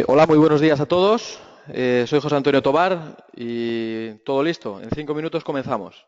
Hola, muy buenos días a todos. Soy José Antonio Tobar y todo listo. En 5 minutos comenzamos.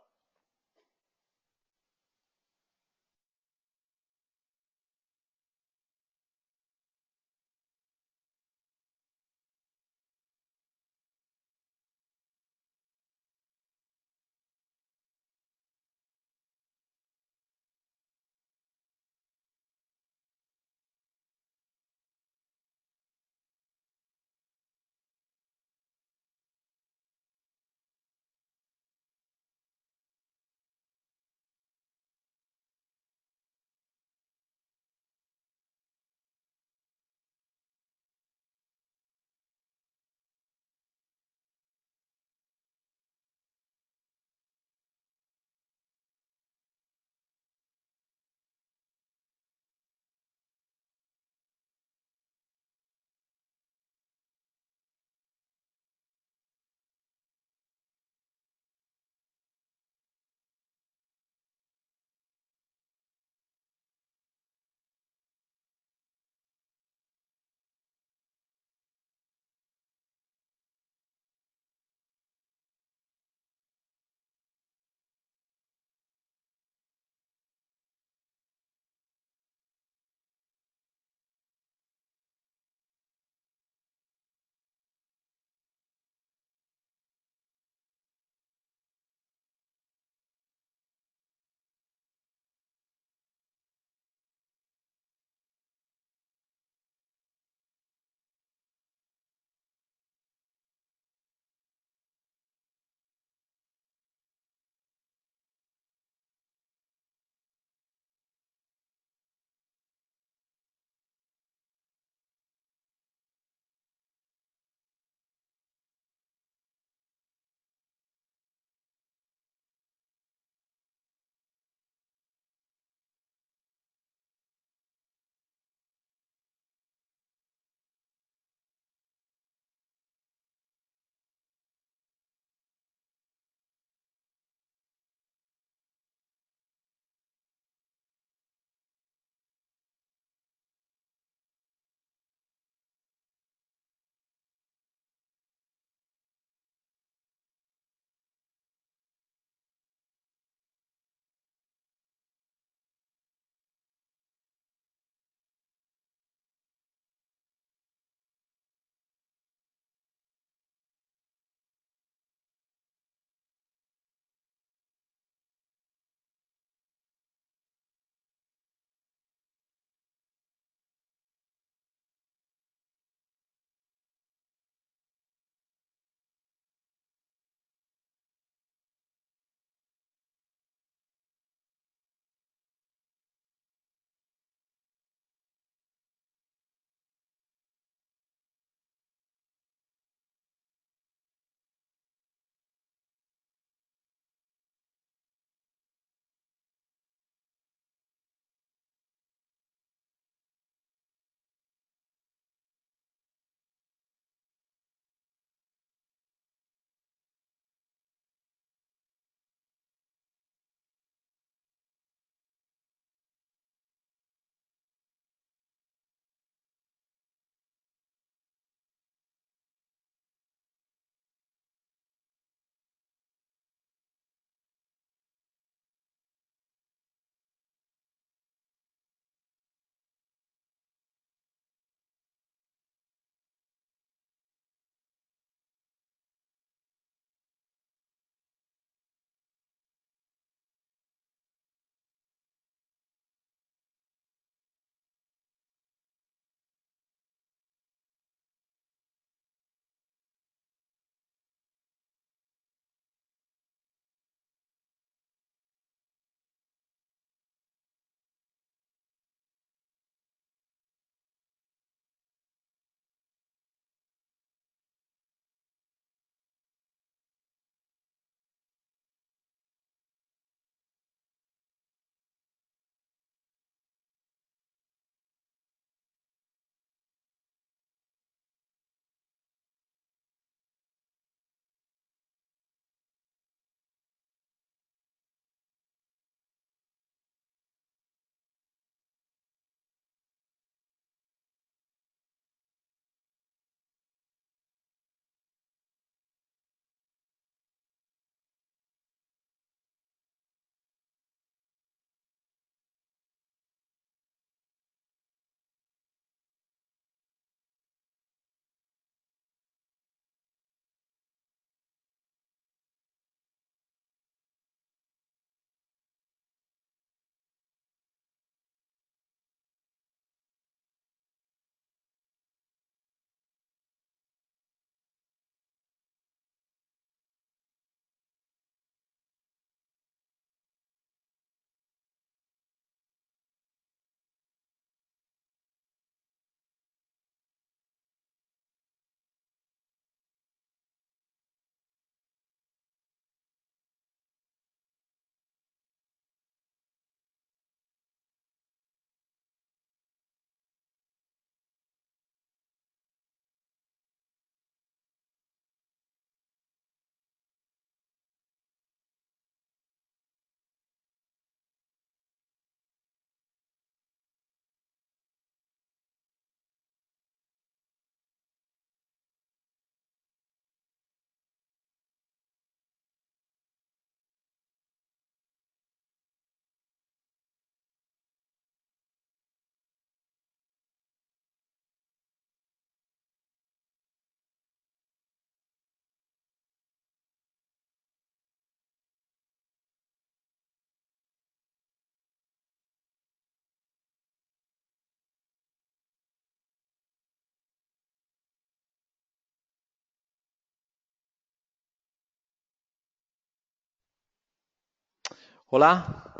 Hola,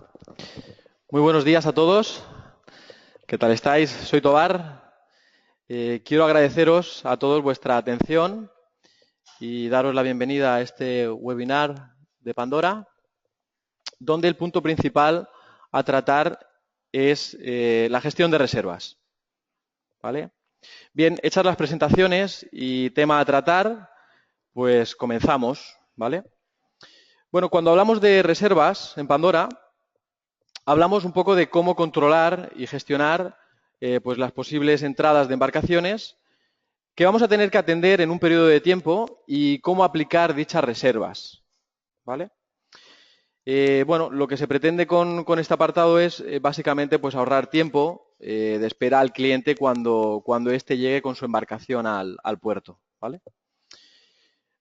muy buenos días a todos. ¿Qué tal estáis? Soy Tobar. Quiero agradeceros a todos vuestra atención y daros la bienvenida a este webinar de Pandora, donde el punto principal a tratar es la gestión de reservas. ¿Vale? Bien, hechas las presentaciones y tema a tratar, pues comenzamos, ¿vale? Bueno, cuando hablamos de reservas en Pandora, hablamos un poco de cómo controlar y gestionar pues las posibles entradas de embarcaciones que vamos a tener que atender en un periodo de tiempo y cómo aplicar dichas reservas, ¿vale? Bueno, lo que se pretende con este apartado es básicamente pues ahorrar tiempo de espera al cliente cuando éste llegue con su embarcación al puerto, ¿vale?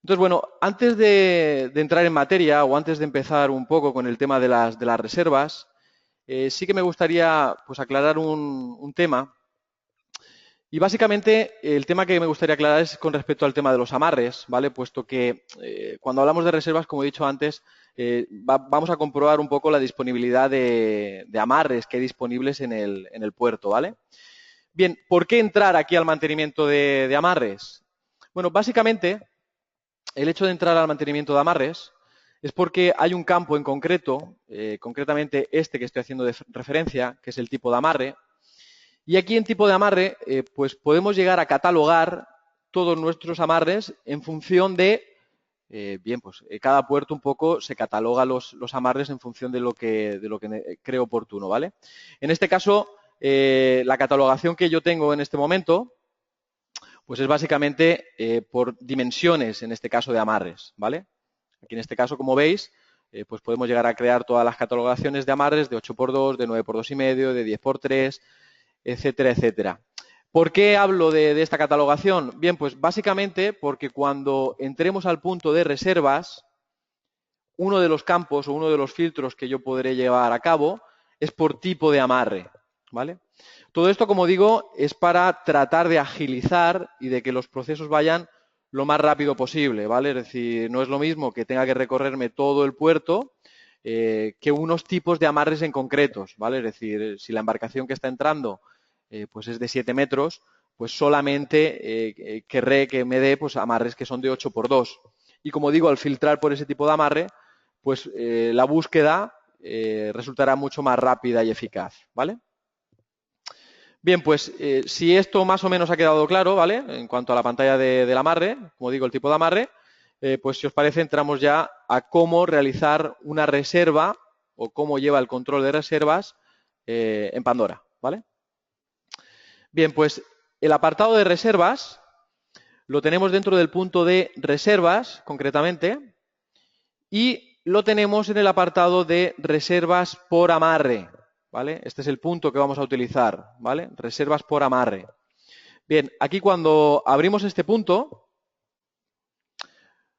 Entonces, bueno, antes de entrar en materia o antes de empezar un poco con el tema de las reservas, sí que me gustaría pues aclarar un tema. Y básicamente el tema que me gustaría aclarar es con respecto al tema de los amarres, ¿vale? Puesto que cuando hablamos de reservas, como he dicho antes, vamos a comprobar un poco la disponibilidad de amarres que hay disponibles en el puerto, ¿vale? Bien, ¿por qué entrar aquí al mantenimiento de amarres? Bueno, básicamente el hecho de entrar al mantenimiento de amarres es porque hay un campo en concreto, concretamente este que estoy haciendo de referencia, que es el tipo de amarre. Y aquí en tipo de amarre, pues podemos llegar a catalogar todos nuestros amarres en función de, bien, pues cada puerto un poco se cataloga los amarres en función de lo que cree oportuno, ¿vale? En este caso, la catalogación que yo tengo en este momento, pues es básicamente por dimensiones, en este caso de amarres, ¿vale? Aquí en este caso, como veis, pues podemos llegar a crear todas las catalogaciones de amarres de 8×2, de 9×2,5, de 10×3, etcétera, etcétera. ¿Por qué hablo de esta catalogación? Bien, pues básicamente porque cuando entremos al punto de reservas, uno de los campos o uno de los filtros que yo podré llevar a cabo es por tipo de amarre, ¿vale? Todo esto, como digo, es para tratar de agilizar y de que los procesos vayan lo más rápido posible, ¿vale? Es decir, no es lo mismo que tenga que recorrerme todo el puerto que unos tipos de amarres en concretos, ¿vale? Es decir, si la embarcación que está entrando pues es de 7 metros, pues solamente querré que me dé pues amarres que son de 8×2. Y como digo, al filtrar por ese tipo de amarre, pues la búsqueda resultará mucho más rápida y eficaz, ¿vale? Bien, pues si esto más o menos ha quedado claro, ¿vale? En cuanto a la pantalla del amarre, como digo, el tipo de amarre, pues si os parece entramos ya a cómo realizar una reserva o cómo lleva el control de reservas en Pandora, ¿vale? Bien, pues el apartado de reservas lo tenemos dentro del punto de reservas, concretamente, y lo tenemos en el apartado de reservas por amarre, ¿vale? Este es el punto que vamos a utilizar, ¿vale? Reservas por amarre. Bien, aquí cuando abrimos este punto,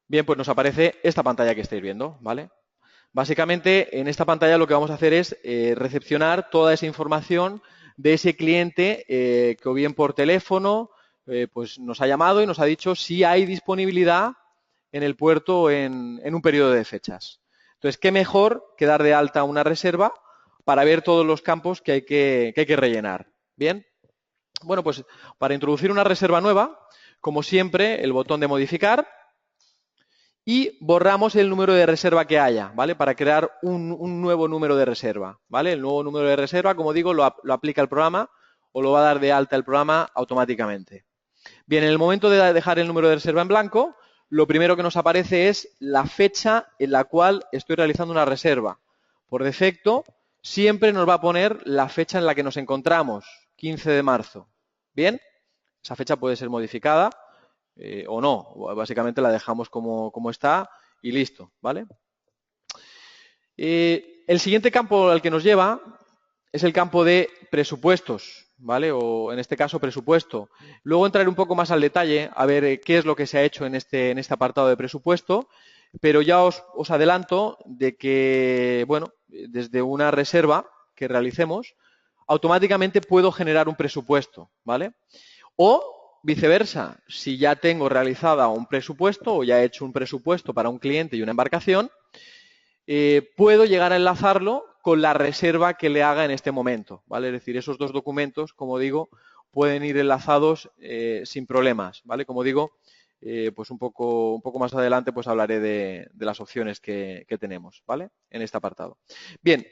bien, pues nos aparece esta pantalla que estáis viendo, ¿vale? Básicamente, en esta pantalla lo que vamos a hacer es recepcionar toda esa información de ese cliente que o bien por teléfono pues nos ha llamado y nos ha dicho si hay disponibilidad en el puerto en un periodo de fechas. Entonces, ¿qué mejor que dar de alta una reserva para ver todos los campos que hay que rellenar? Bien, bueno, pues para introducir una reserva nueva, como siempre, el botón de modificar y borramos el número de reserva que haya, ¿vale? Para crear un nuevo número de reserva, ¿vale? El nuevo número de reserva, como digo, lo aplica el programa o lo va a dar de alta el programa automáticamente. Bien, en el momento de dejar el número de reserva en blanco, lo primero que nos aparece es la fecha en la cual estoy realizando una reserva. Por defecto, siempre nos va a poner la fecha en la que nos encontramos, 15 de marzo. Bien, esa fecha puede ser modificada o no. Básicamente la dejamos como está y listo, ¿vale? El siguiente campo al que nos lleva es el campo de presupuestos, ¿vale? O en este caso presupuesto. Luego entraré un poco más al detalle a ver qué es lo que se ha hecho en este apartado de presupuesto, pero ya os adelanto de que, bueno, desde una reserva que realicemos, automáticamente puedo generar un presupuesto, ¿vale? O viceversa, si ya tengo realizada un presupuesto o ya he hecho un presupuesto para un cliente y una embarcación, puedo llegar a enlazarlo con la reserva que le haga en este momento, ¿vale? Es decir, esos dos documentos, como digo, pueden ir enlazados sin problemas, ¿vale? Como digo, pues un poco más adelante pues hablaré de las opciones que tenemos, ¿vale? En este apartado. Bien,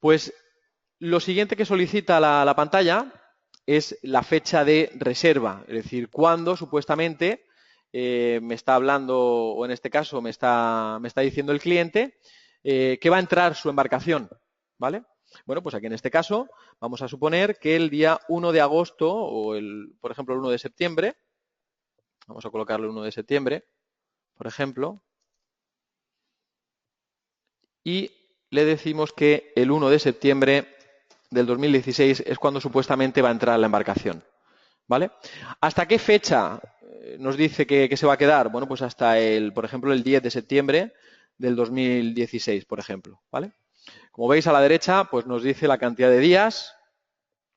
pues lo siguiente que solicita la pantalla es la fecha de reserva, es decir, cuándo supuestamente me está hablando, o en este caso me está diciendo el cliente que va a entrar su embarcación, ¿vale? Bueno, pues aquí en este caso vamos a suponer que el día 1 de agosto o, por ejemplo, el 1 de septiembre, vamos a colocarle el 1 de septiembre, por ejemplo, y le decimos que el 1 de septiembre del 2016 es cuando supuestamente va a entrar la embarcación, ¿vale? ¿Hasta qué fecha nos dice que se va a quedar? Bueno, pues hasta por ejemplo, el 10 de septiembre del 2016, por ejemplo, ¿vale? Como veis a la derecha, pues nos dice la cantidad de días,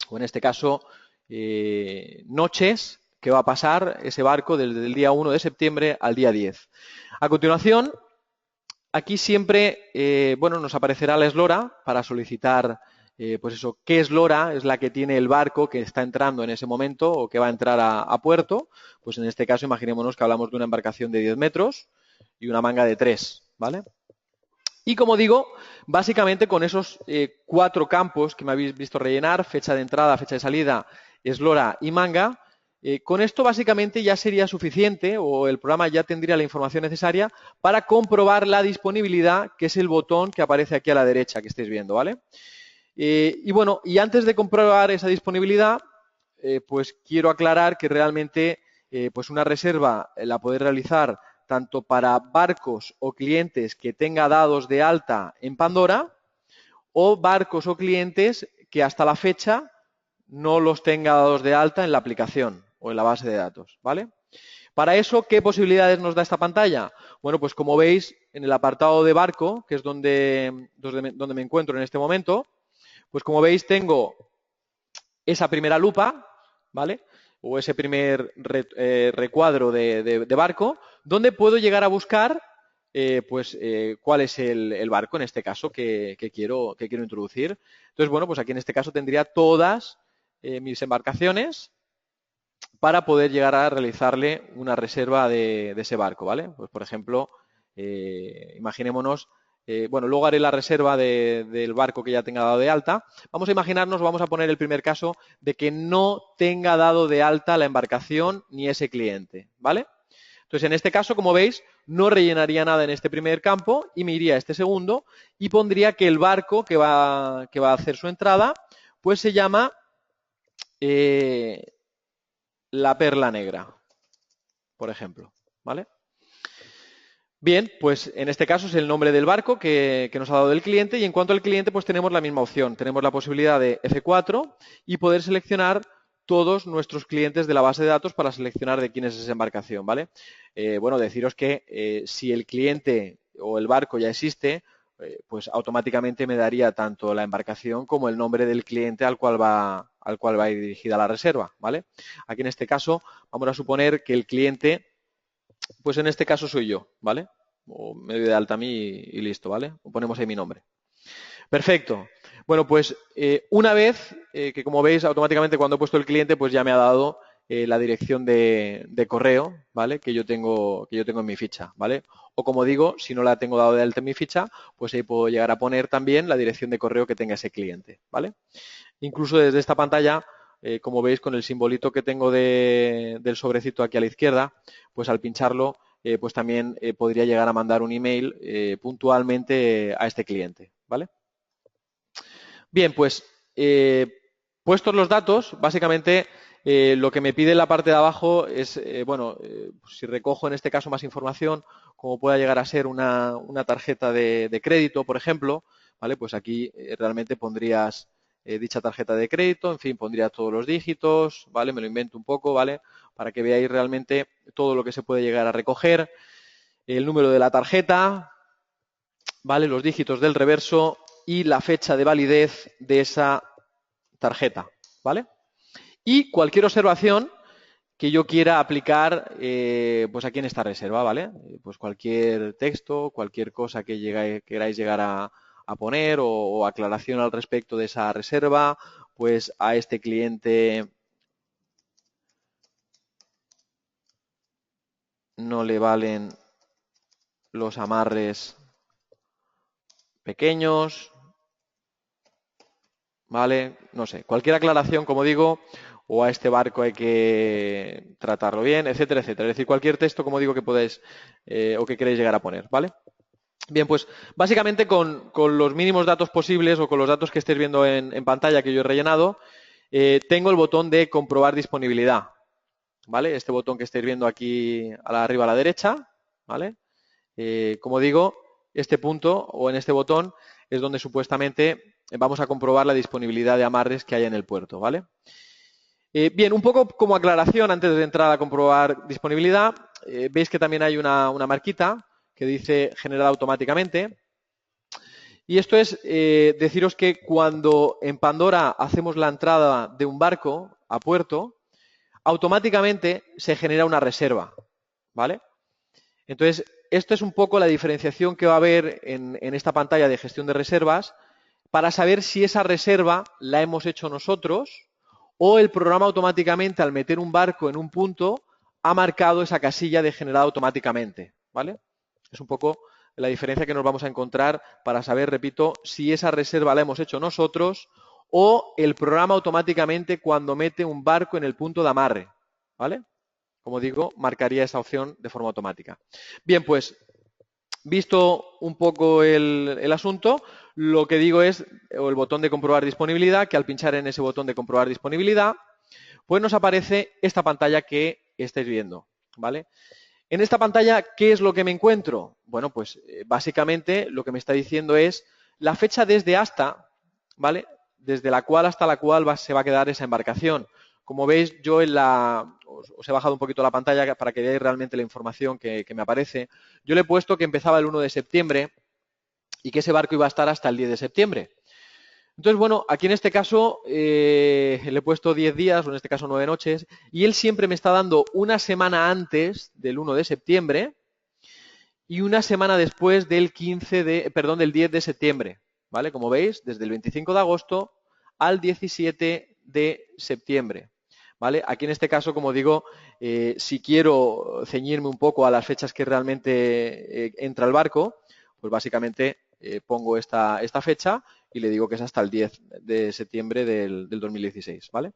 o en este caso, noches, que va a pasar ese barco desde el día 1 de septiembre al día 10. A continuación, aquí siempre, bueno, nos aparecerá la eslora para solicitar, pues eso, qué eslora es la que tiene el barco que está entrando en ese momento o que va a entrar a puerto. Pues en este caso, imaginémonos que hablamos de una embarcación de 10 metros y una manga de 3, ¿vale? Y como digo, básicamente con esos 4 campos que me habéis visto rellenar, fecha de entrada, fecha de salida, eslora y manga, con esto básicamente ya sería suficiente o el programa ya tendría la información necesaria para comprobar la disponibilidad, que es el botón que aparece aquí a la derecha que estáis viendo, ¿vale? Y bueno, y antes de comprobar esa disponibilidad, pues quiero aclarar que realmente pues una reserva la podéis realizar tanto para barcos o clientes que tenga dados de alta en Pandora o barcos o clientes que hasta la fecha no los tenga dados de alta en la aplicación o en la base de datos, ¿vale? Para eso, ¿qué posibilidades nos da esta pantalla? Bueno, pues como veis, en el apartado de barco, que es donde me encuentro en este momento, pues como veis tengo esa primera lupa, ¿vale? O ese primer recuadro de barco, donde puedo llegar a buscar cuál es el barco, en este caso, que quiero introducir. Entonces, bueno, pues aquí en este caso tendría todas mis embarcaciones para poder llegar a realizarle una reserva de ese barco, ¿vale? Pues, por ejemplo, imaginémonos, bueno, luego haré la reserva del barco que ya tenga dado de alta. Vamos a imaginarnos, vamos a poner el primer caso de que no tenga dado de alta la embarcación ni ese cliente, ¿vale? Entonces, en este caso, como veis, no rellenaría nada en este primer campo y me iría a este segundo y pondría que el barco que va a hacer su entrada, pues se llama la Perla Negra, por ejemplo, ¿vale? Bien, pues en este caso es el nombre del barco que nos ha dado el cliente y en cuanto al cliente pues tenemos la misma opción. Tenemos la posibilidad de F4 y poder seleccionar todos nuestros clientes de la base de datos para seleccionar de quién es esa embarcación, ¿vale? Bueno, deciros que si el cliente o el barco ya existe, pues automáticamente me daría tanto la embarcación como el nombre del cliente al cual va a ir dirigida la reserva, ¿vale? Aquí en este caso vamos a suponer que el cliente, pues en este caso soy yo, ¿vale? O me doy de alta a mí y listo, ¿vale? O ponemos ahí mi nombre. Perfecto. Bueno, pues una vez que, como veis, automáticamente cuando he puesto el cliente, pues ya me ha dado la dirección de correo, ¿vale? Que yo tengo en mi ficha, ¿vale? O como digo, si no la tengo dado de alta en mi ficha, pues ahí puedo llegar a poner también la dirección de correo que tenga ese cliente, ¿vale? Incluso desde esta pantalla, como veis con el simbolito que tengo del sobrecito aquí a la izquierda, pues al pincharlo, pues también podría llegar a mandar un email puntualmente a este cliente, ¿vale? Bien, pues puestos los datos, básicamente lo que me pide en la parte de abajo es, bueno, si recojo en este caso más información, como pueda llegar a ser una tarjeta de crédito, por ejemplo, ¿vale? Pues aquí realmente pondrías dicha tarjeta de crédito, en fin, pondría todos los dígitos, ¿vale? Me lo invento un poco, ¿vale? Para que veáis realmente todo lo que se puede llegar a recoger, el número de la tarjeta, ¿vale? Los dígitos del reverso y la fecha de validez de esa tarjeta, ¿vale? Y cualquier observación que yo quiera aplicar pues aquí en esta reserva, ¿vale? Pues cualquier texto, cualquier cosa que queráis llegar a poner o aclaración al respecto de esa reserva, pues a este cliente no le valen los amarres pequeños, ¿vale? No sé, cualquier aclaración, como digo, o a este barco hay que tratarlo bien, etcétera, etcétera. Es decir, cualquier texto, como digo, que podáis o que queréis llegar a poner, ¿vale? Bien, pues básicamente con los mínimos datos posibles o con los datos que estéis viendo en pantalla que yo he rellenado, tengo el botón de comprobar disponibilidad, ¿vale? Este botón que estáis viendo aquí arriba a la derecha, ¿vale? Como digo, este punto o en este botón es donde supuestamente vamos a comprobar la disponibilidad de amarres que hay en el puerto, ¿vale? Bien, un poco como aclaración antes de entrar a comprobar disponibilidad, veis que también hay una marquita que dice generada automáticamente. Y esto es deciros que cuando en Pandora hacemos la entrada de un barco a puerto, automáticamente se genera una reserva, ¿vale? Entonces, esto es un poco la diferenciación que va a haber en esta pantalla de gestión de reservas para saber si esa reserva la hemos hecho nosotros o el programa automáticamente, al meter un barco en un punto, ha marcado esa casilla de generada automáticamente, ¿vale? Es un poco la diferencia que nos vamos a encontrar para saber, repito, si esa reserva la hemos hecho nosotros o el programa automáticamente cuando mete un barco en el punto de amarre, ¿vale? Como digo, marcaría esa opción de forma automática. Bien, pues visto un poco el asunto, lo que digo es o el botón de comprobar disponibilidad, que al pinchar en ese botón de comprobar disponibilidad, pues nos aparece esta pantalla que estáis viendo, ¿vale? En esta pantalla, ¿qué es lo que me encuentro? Bueno, pues básicamente lo que me está diciendo es la fecha desde hasta, ¿vale? Desde la cual hasta la cual se va a quedar esa embarcación. Como veis, yo os he bajado un poquito la pantalla para que veáis realmente la información que me aparece. Yo le he puesto que empezaba el 1 de septiembre y que ese barco iba a estar hasta el 10 de septiembre. Entonces, bueno, aquí en este caso le he puesto 10 días, o en este caso 9 noches, y él siempre me está dando una semana antes del 1 de septiembre y una semana después del del 10 de septiembre, ¿vale? Como veis, desde el 25 de agosto al 17 de septiembre, ¿vale? Aquí en este caso, como digo, si quiero ceñirme un poco a las fechas que realmente entra el barco, pues básicamente pongo esta fecha y le digo que es hasta el 10 de septiembre del 2016, ¿vale?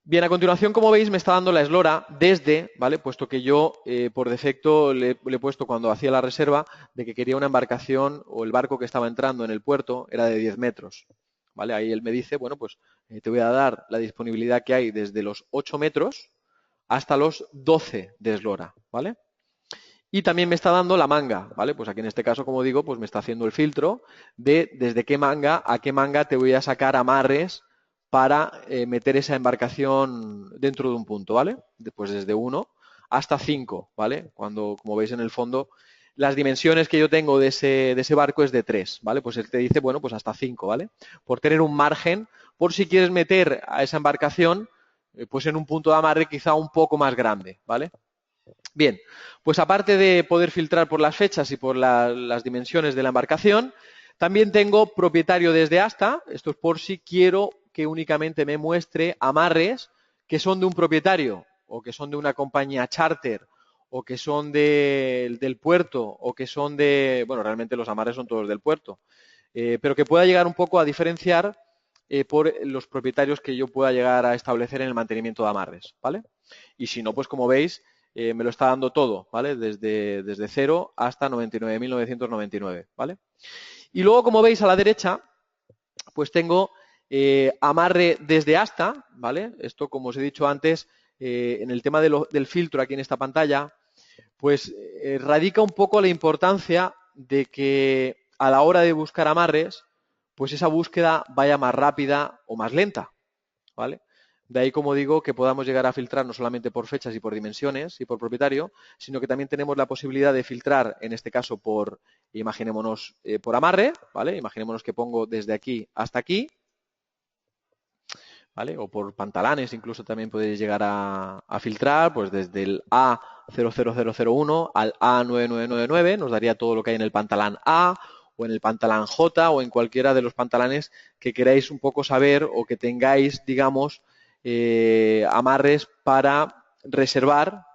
Bien, a continuación, como veis, me está dando la eslora desde, ¿vale? Puesto que yo, por defecto, le he puesto cuando hacía la reserva de que quería una embarcación o el barco que estaba entrando en el puerto era de 10 metros, ¿vale? Ahí él me dice, bueno, pues te voy a dar la disponibilidad que hay desde los 8 metros hasta los 12 de eslora, ¿vale? Y también me está dando la manga, ¿vale? Pues aquí en este caso, como digo, pues me está haciendo el filtro de desde qué manga a qué manga te voy a sacar amarres para meter esa embarcación dentro de un punto, ¿vale? Pues desde 1 hasta 5, ¿vale? Cuando, como veis en el fondo, las dimensiones que yo tengo de ese barco es de 3, ¿vale? Pues él te dice, bueno, pues hasta 5, ¿vale? Por tener un margen, por si quieres meter a esa embarcación, pues en un punto de amarre quizá un poco más grande, ¿vale? Bien, pues aparte de poder filtrar por las fechas y por las dimensiones de la embarcación, también tengo propietario desde hasta, esto es por si quiero que únicamente me muestre amarres que son de un propietario o que son de una compañía charter o que son del puerto o que son bueno, realmente los amarres son todos del puerto, pero que pueda llegar un poco a diferenciar por los propietarios que yo pueda llegar a establecer en el mantenimiento de amarres, ¿vale? Y si no, pues como veis, me lo está dando todo, ¿vale? Desde 0 hasta 99.999, ¿vale? Y luego, como veis a la derecha, pues tengo amarre desde hasta, ¿vale? Esto, como os he dicho antes, en el tema del filtro aquí en esta pantalla, pues radica un poco la importancia de que a la hora de buscar amarres, pues esa búsqueda vaya más rápida o más lenta, ¿vale? De ahí, como digo, que podamos llegar a filtrar no solamente por fechas y por dimensiones y por propietario, sino que también tenemos la posibilidad de filtrar, en este caso, imaginémonos, por amarre, ¿vale? Imaginémonos que pongo desde aquí hasta aquí, ¿vale? O por pantalanes incluso también podéis llegar a filtrar, pues desde el A00001 al A9999 nos daría todo lo que hay en el pantalán A o en el pantalán J o en cualquiera de los pantalanes que queráis un poco saber o que tengáis, digamos, amarres para reservar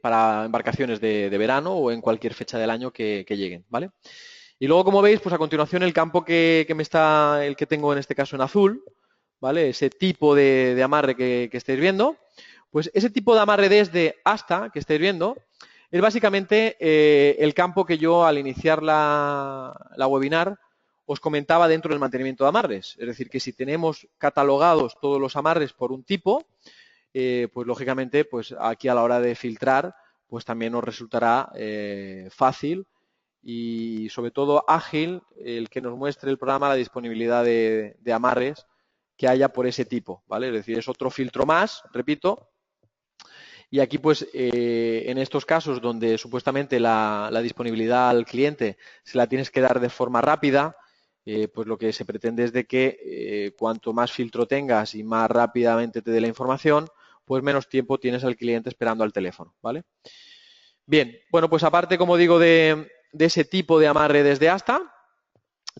para embarcaciones de verano o en cualquier fecha del año que lleguen, ¿vale? Y luego, como veis, pues a continuación el campo el que tengo en este caso en azul, ¿vale? Ese tipo de amarre que estáis viendo, pues ese tipo de amarre desde hasta que estáis viendo es básicamente el campo que yo al iniciar la webinar os comentaba dentro del mantenimiento de amarres. Es decir, que si tenemos catalogados todos los amarres por un tipo, pues lógicamente, pues aquí a la hora de filtrar, pues también nos resultará fácil y sobre todo ágil el que nos muestre el programa la disponibilidad de amarres que haya por ese tipo, ¿vale? Es decir, es otro filtro más, repito, y aquí pues en estos casos donde supuestamente la disponibilidad al cliente se la tienes que dar de forma rápida, pues lo que se pretende es de que cuanto más filtro tengas y más rápidamente te dé la información, pues menos tiempo tienes al cliente esperando al teléfono, ¿vale? Bien, bueno, pues aparte, como digo, de ese tipo de amarre desde hasta,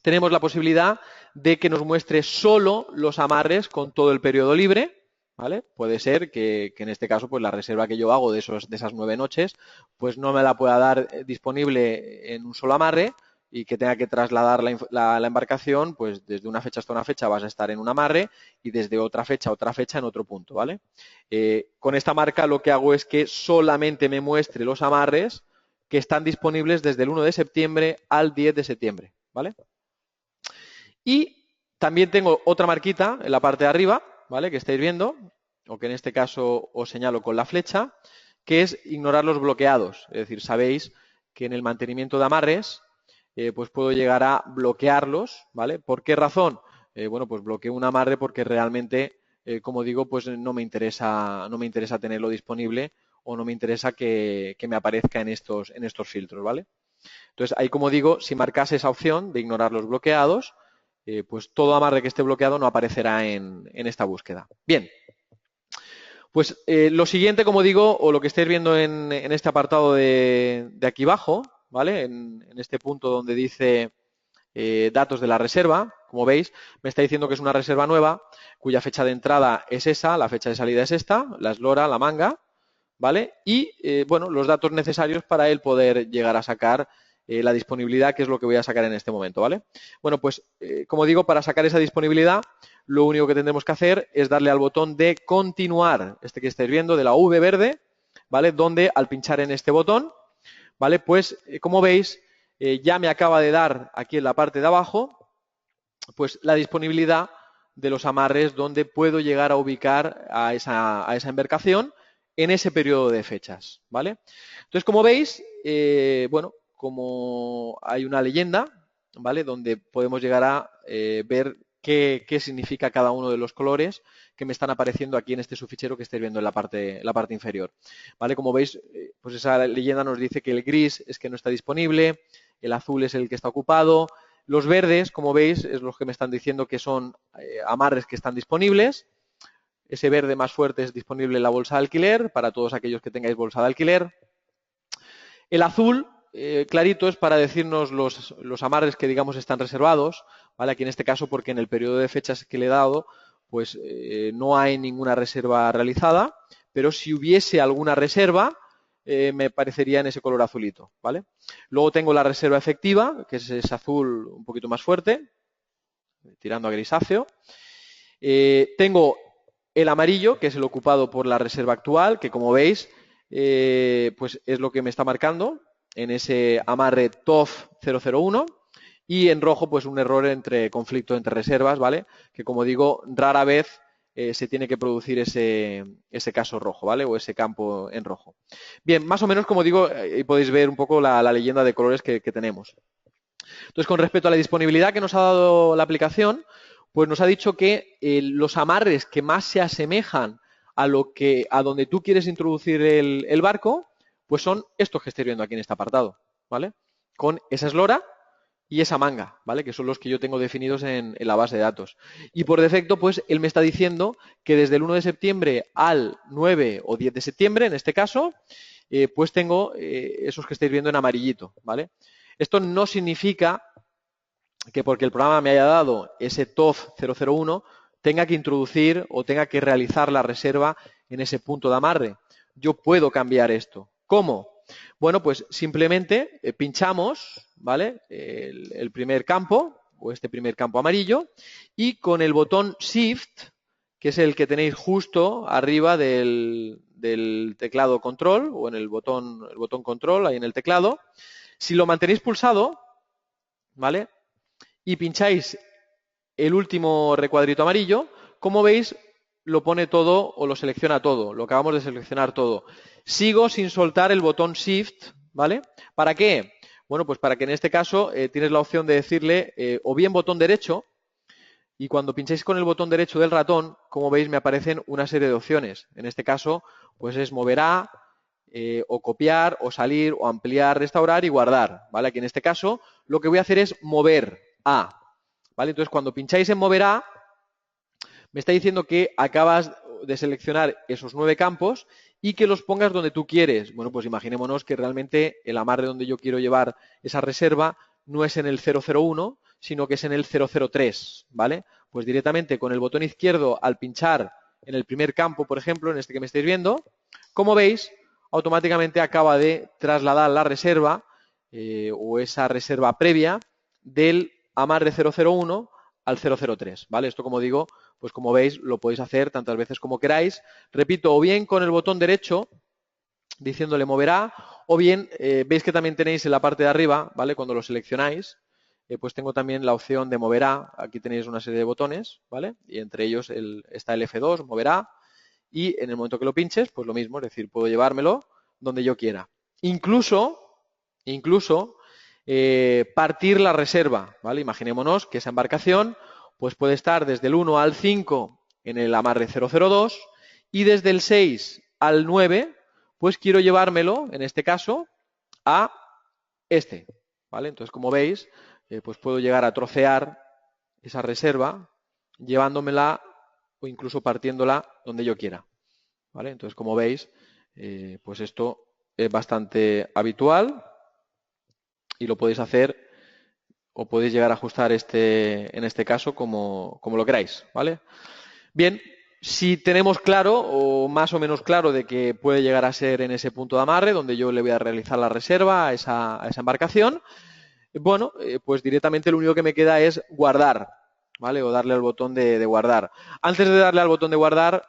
tenemos la posibilidad de que nos muestre solo los amarres con todo el periodo libre, ¿vale? Puede ser que en este caso, pues la reserva que yo hago de esas 9 noches, pues no me la pueda dar disponible en un solo amarre y que tenga que trasladar la embarcación, pues desde una fecha hasta una fecha vas a estar en un amarre y desde otra fecha a otra fecha en otro punto, ¿vale? Con esta marca lo que hago es que solamente me muestre los amarres que están disponibles desde el 1 de septiembre al 10 de septiembre, ¿vale? Y también tengo otra marquita en la parte de arriba, ¿vale? Que estáis viendo, o que en este caso os señalo con la flecha, que es ignorar los bloqueados. Es decir, sabéis que en el mantenimiento de amarres, pues puedo llegar a bloquearlos, ¿vale? ¿Por qué razón? Bueno, pues bloqueo un amarre porque realmente, como digo, pues no me interesa tenerlo disponible o no me interesa que me aparezca en estos filtros, ¿vale? Entonces, ahí, como digo, si marcas esa opción de ignorar los bloqueados, pues todo amarre que esté bloqueado no aparecerá en esta búsqueda. Bien, pues lo siguiente, como digo, o lo que estáis viendo en este apartado de aquí abajo, ¿vale? En este punto donde dice datos de la reserva, como veis, me está diciendo que es una reserva nueva, cuya fecha de entrada es esa, la fecha de salida es esta, la eslora, la manga, ¿vale? Y, bueno, los datos necesarios para él poder llegar a sacar la disponibilidad, que es lo que voy a sacar en este momento, ¿vale? Bueno, pues, como digo, para sacar esa disponibilidad, lo único que tendremos que hacer es darle al botón de continuar, este que estáis viendo, de la V verde, ¿vale? Donde al pinchar en este botón, ¿vale? Pues, como veis, ya me acaba de dar aquí en la parte de abajo, pues la disponibilidad de los amarres donde puedo llegar a ubicar a esa embarcación en ese periodo de fechas, ¿vale? Entonces, como veis, bueno, como hay una leyenda, ¿vale? Donde podemos llegar a ver qué significa cada uno de los colores que me están apareciendo aquí en este subfichero que estáis viendo en la parte inferior, ¿vale? Como veis, pues esa leyenda nos dice que el gris es que no está disponible, el azul es el que está ocupado, los verdes, como veis, es los que me están diciendo que son amarres que están disponibles. Ese verde más fuerte es disponible en la bolsa de alquiler para todos aquellos que tengáis bolsa de alquiler. El azul, clarito, es para decirnos los amarres que, digamos, están reservados, ¿vale? Aquí en este caso porque en el periodo de fechas que le he dado, pues no hay ninguna reserva realizada, pero si hubiese alguna reserva, me parecería en ese color azulito, ¿vale? Luego tengo la reserva efectiva, que es ese azul un poquito más fuerte, tirando a grisáceo. Tengo el amarillo, que es el ocupado por la reserva actual, que como veis, pues es lo que me está marcando en ese amarre TOF 001. Y en rojo, pues un error conflicto entre reservas, ¿vale? Que como digo, rara vez se tiene que producir ese caso rojo, ¿vale? O ese campo en rojo. Bien, más o menos, como digo, ahí podéis ver un poco la leyenda de colores que tenemos. Entonces, con respecto a la disponibilidad que nos ha dado la aplicación, pues nos ha dicho que los amarres que más se asemejan a donde tú quieres introducir el barco, pues son estos que estáis viendo aquí en este apartado, ¿vale? Con esa eslora y esa manga, ¿vale? Que son los que yo tengo definidos en la base de datos. Y por defecto, pues él me está diciendo que desde el 1 de septiembre al 9 o 10 de septiembre, en este caso, pues tengo esos que estáis viendo en amarillito, ¿vale? Esto no significa que porque el programa me haya dado ese TOF 001 tenga que introducir o tenga que realizar la reserva en ese punto de amarre. Yo puedo cambiar esto. ¿Cómo? Bueno, pues simplemente pinchamos, ¿vale? El primer campo o este primer campo amarillo y con el botón Shift, que es el que tenéis justo arriba del teclado control o en el botón control ahí en el teclado, si lo mantenéis pulsado, ¿vale? Y pincháis el último recuadrito amarillo, como veis, lo pone todo o lo selecciona todo, lo acabamos de seleccionar todo. Sigo sin soltar el botón Shift, ¿vale? ¿Para qué? Bueno, pues para que en este caso tienes la opción de decirle o bien botón derecho, y cuando pincháis con el botón derecho del ratón, como veis, me aparecen una serie de opciones. En este caso, pues es mover a, o copiar, o salir, o ampliar, restaurar y guardar, ¿vale? Aquí en este caso, lo que voy a hacer es mover a, ¿vale? Entonces, cuando pincháis en mover a, me está diciendo que acabas de seleccionar esos 9 campos y que los pongas donde tú quieres. Bueno, pues imaginémonos que realmente el amarre donde yo quiero llevar esa reserva no es en el 001, sino que es en el 003, ¿vale? Pues directamente con el botón izquierdo, al pinchar en el primer campo, por ejemplo, en este que me estáis viendo, como veis, automáticamente acaba de trasladar la reserva o esa reserva previa del amarre 001 al 003, ¿vale? Esto, como digo, pues como veis, lo podéis hacer tantas veces como queráis. Repito, o bien con el botón derecho, diciéndole moverá, o bien veis que también tenéis en la parte de arriba, ¿vale? Cuando lo seleccionáis, pues tengo también la opción de moverá. Aquí tenéis una serie de botones, ¿vale? Y entre ellos está el F2, moverá, y en el momento que lo pinches, pues lo mismo, es decir, puedo llevármelo donde yo quiera. Incluso partir la reserva, ¿vale? Imaginémonos que esa embarcación pues puede estar desde el 1 al 5 en el amarre 002 y desde el 6 al 9 pues quiero llevármelo, en este caso, a este, ¿vale? Entonces, como veis, pues puedo llegar a trocear esa reserva llevándomela o incluso partiéndola donde yo quiera, ¿vale? Entonces, como veis, pues esto es bastante habitual y lo podéis hacer o podéis llegar a ajustar en este caso como lo queráis, ¿vale? Bien, si tenemos claro o más o menos claro de que puede llegar a ser en ese punto de amarre donde yo le voy a realizar la reserva a esa embarcación, bueno, pues directamente lo único que me queda es guardar, ¿vale? O darle al botón de guardar. Antes de darle al botón de guardar,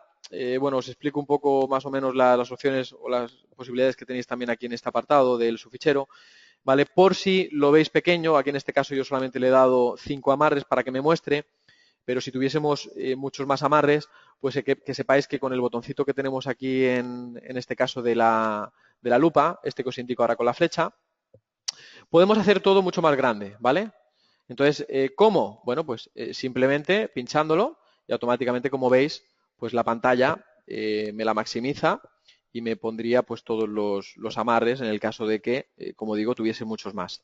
bueno, os explico un poco más o menos las opciones o las posibilidades que tenéis también aquí en este apartado del su fichero, ¿vale? Por si lo veis pequeño, aquí en este caso yo solamente le he dado 5 amarres para que me muestre, pero si tuviésemos muchos más amarres, pues que sepáis que con el botoncito que tenemos aquí en este caso de la lupa, este que os indico ahora con la flecha, podemos hacer todo mucho más grande, ¿vale? Entonces, ¿cómo? Bueno, pues simplemente pinchándolo y automáticamente, como veis, pues la pantalla me la maximiza y me pondría pues todos los amarres en el caso de que, como digo, tuviese muchos más,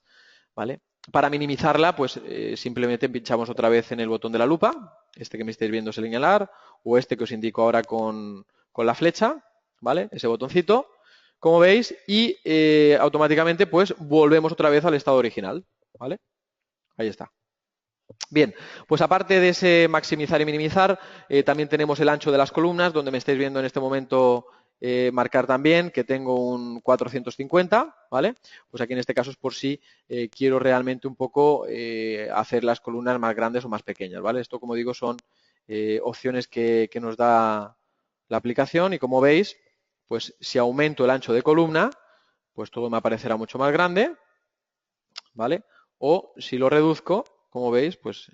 ¿vale? Para minimizarla, pues simplemente pinchamos otra vez en el botón de la lupa, este que me estáis viendo señalar, o este que os indico ahora con la flecha, ¿vale? Ese botoncito, como veis, y automáticamente pues volvemos otra vez al estado original, ¿vale? Ahí está. Bien, pues aparte de ese maximizar y minimizar, también tenemos el ancho de las columnas, donde me estáis viendo en este momento marcar también que tengo un 450, ¿vale? Pues aquí en este caso es por si quiero realmente un poco hacer las columnas más grandes o más pequeñas, ¿vale? Esto, como digo, son opciones que nos da la aplicación y como veis, pues si aumento el ancho de columna, pues todo me aparecerá mucho más grande, ¿vale? O si lo reduzco, como veis, pues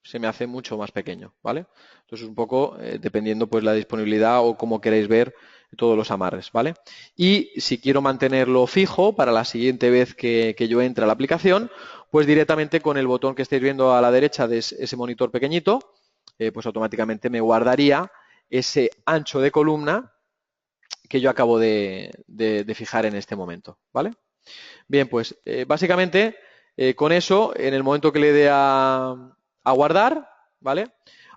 se me hace mucho más pequeño, ¿vale? Entonces, un poco dependiendo pues la disponibilidad o cómo queréis ver todos los amarres, ¿vale? Y si quiero mantenerlo fijo para la siguiente vez que yo entre a la aplicación, pues directamente con el botón que estáis viendo a la derecha de ese monitor pequeñito, pues automáticamente me guardaría ese ancho de columna que yo acabo de fijar en este momento, ¿vale? Bien, pues básicamente Con eso, en el momento que le dé a guardar, ¿vale?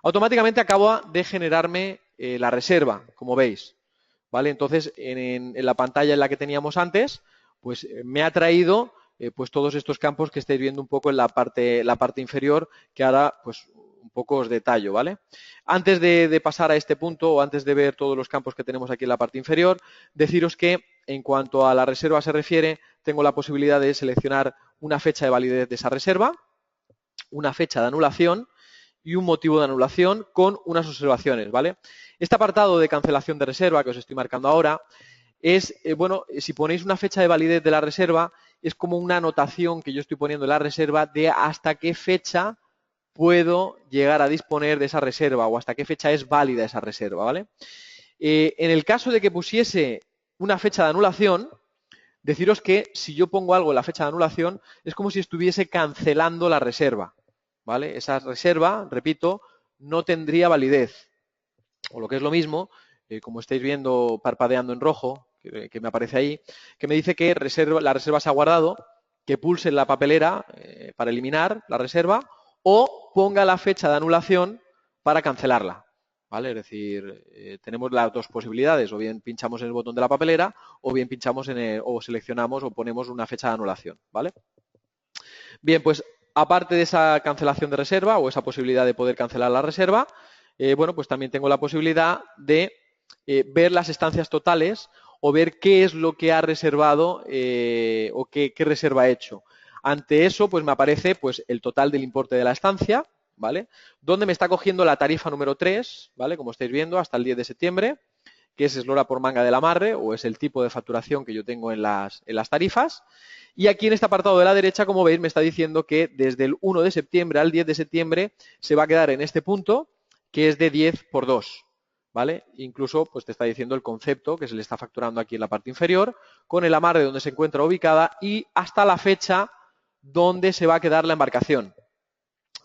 Automáticamente acaba de generarme la reserva, como veis, ¿vale? Entonces, en la pantalla en la que teníamos antes, pues me ha traído pues todos estos campos que estáis viendo un poco en la parte inferior, que ahora pues un poco os detallo, ¿vale? Antes de pasar a este punto o antes de ver todos los campos que tenemos aquí en la parte inferior, deciros que en cuanto a la reserva se refiere, tengo la posibilidad de seleccionar una fecha de validez de esa reserva, una fecha de anulación y un motivo de anulación con unas observaciones, ¿vale? Este apartado de cancelación de reserva que os estoy marcando ahora es, bueno, si ponéis una fecha de validez de la reserva, es como una anotación que yo estoy poniendo en la reserva de hasta qué fecha puedo llegar a disponer de esa reserva o hasta qué fecha es válida esa reserva, ¿vale? En el caso de que pusiese una fecha de anulación, deciros que si yo pongo algo en la fecha de anulación, es como si estuviese cancelando la reserva, ¿vale? Esa reserva, repito, no tendría validez. O lo que es lo mismo, como estáis viendo parpadeando en rojo, que me aparece ahí, que me dice que la reserva se ha guardado, que pulse en la papelera para eliminar la reserva o ponga la fecha de anulación para cancelarla. ¿Vale? Es decir, tenemos las dos posibilidades, o bien pinchamos en el botón de la papelera o bien pinchamos o seleccionamos o ponemos una fecha de anulación. ¿Vale? Bien, pues aparte de esa cancelación de reserva o esa posibilidad de poder cancelar la reserva, bueno, pues también tengo la posibilidad de ver las estancias totales o ver qué es lo que ha reservado o qué reserva ha hecho. Ante eso, pues me aparece pues, el total del importe de la estancia, ¿vale? Donde me está cogiendo la tarifa número 3, ¿vale? Como estáis viendo, hasta el 10 de septiembre, que es eslora por manga del amarre o es el tipo de facturación que yo tengo en las tarifas. Y aquí en este apartado de la derecha, como veis, me está diciendo que desde el 1 de septiembre al 10 de septiembre se va a quedar en este punto, que es de 10 por 2. ¿Vale? Incluso pues te está diciendo el concepto que se le está facturando aquí en la parte inferior, con el amarre donde se encuentra ubicada y hasta la fecha donde se va a quedar la embarcación.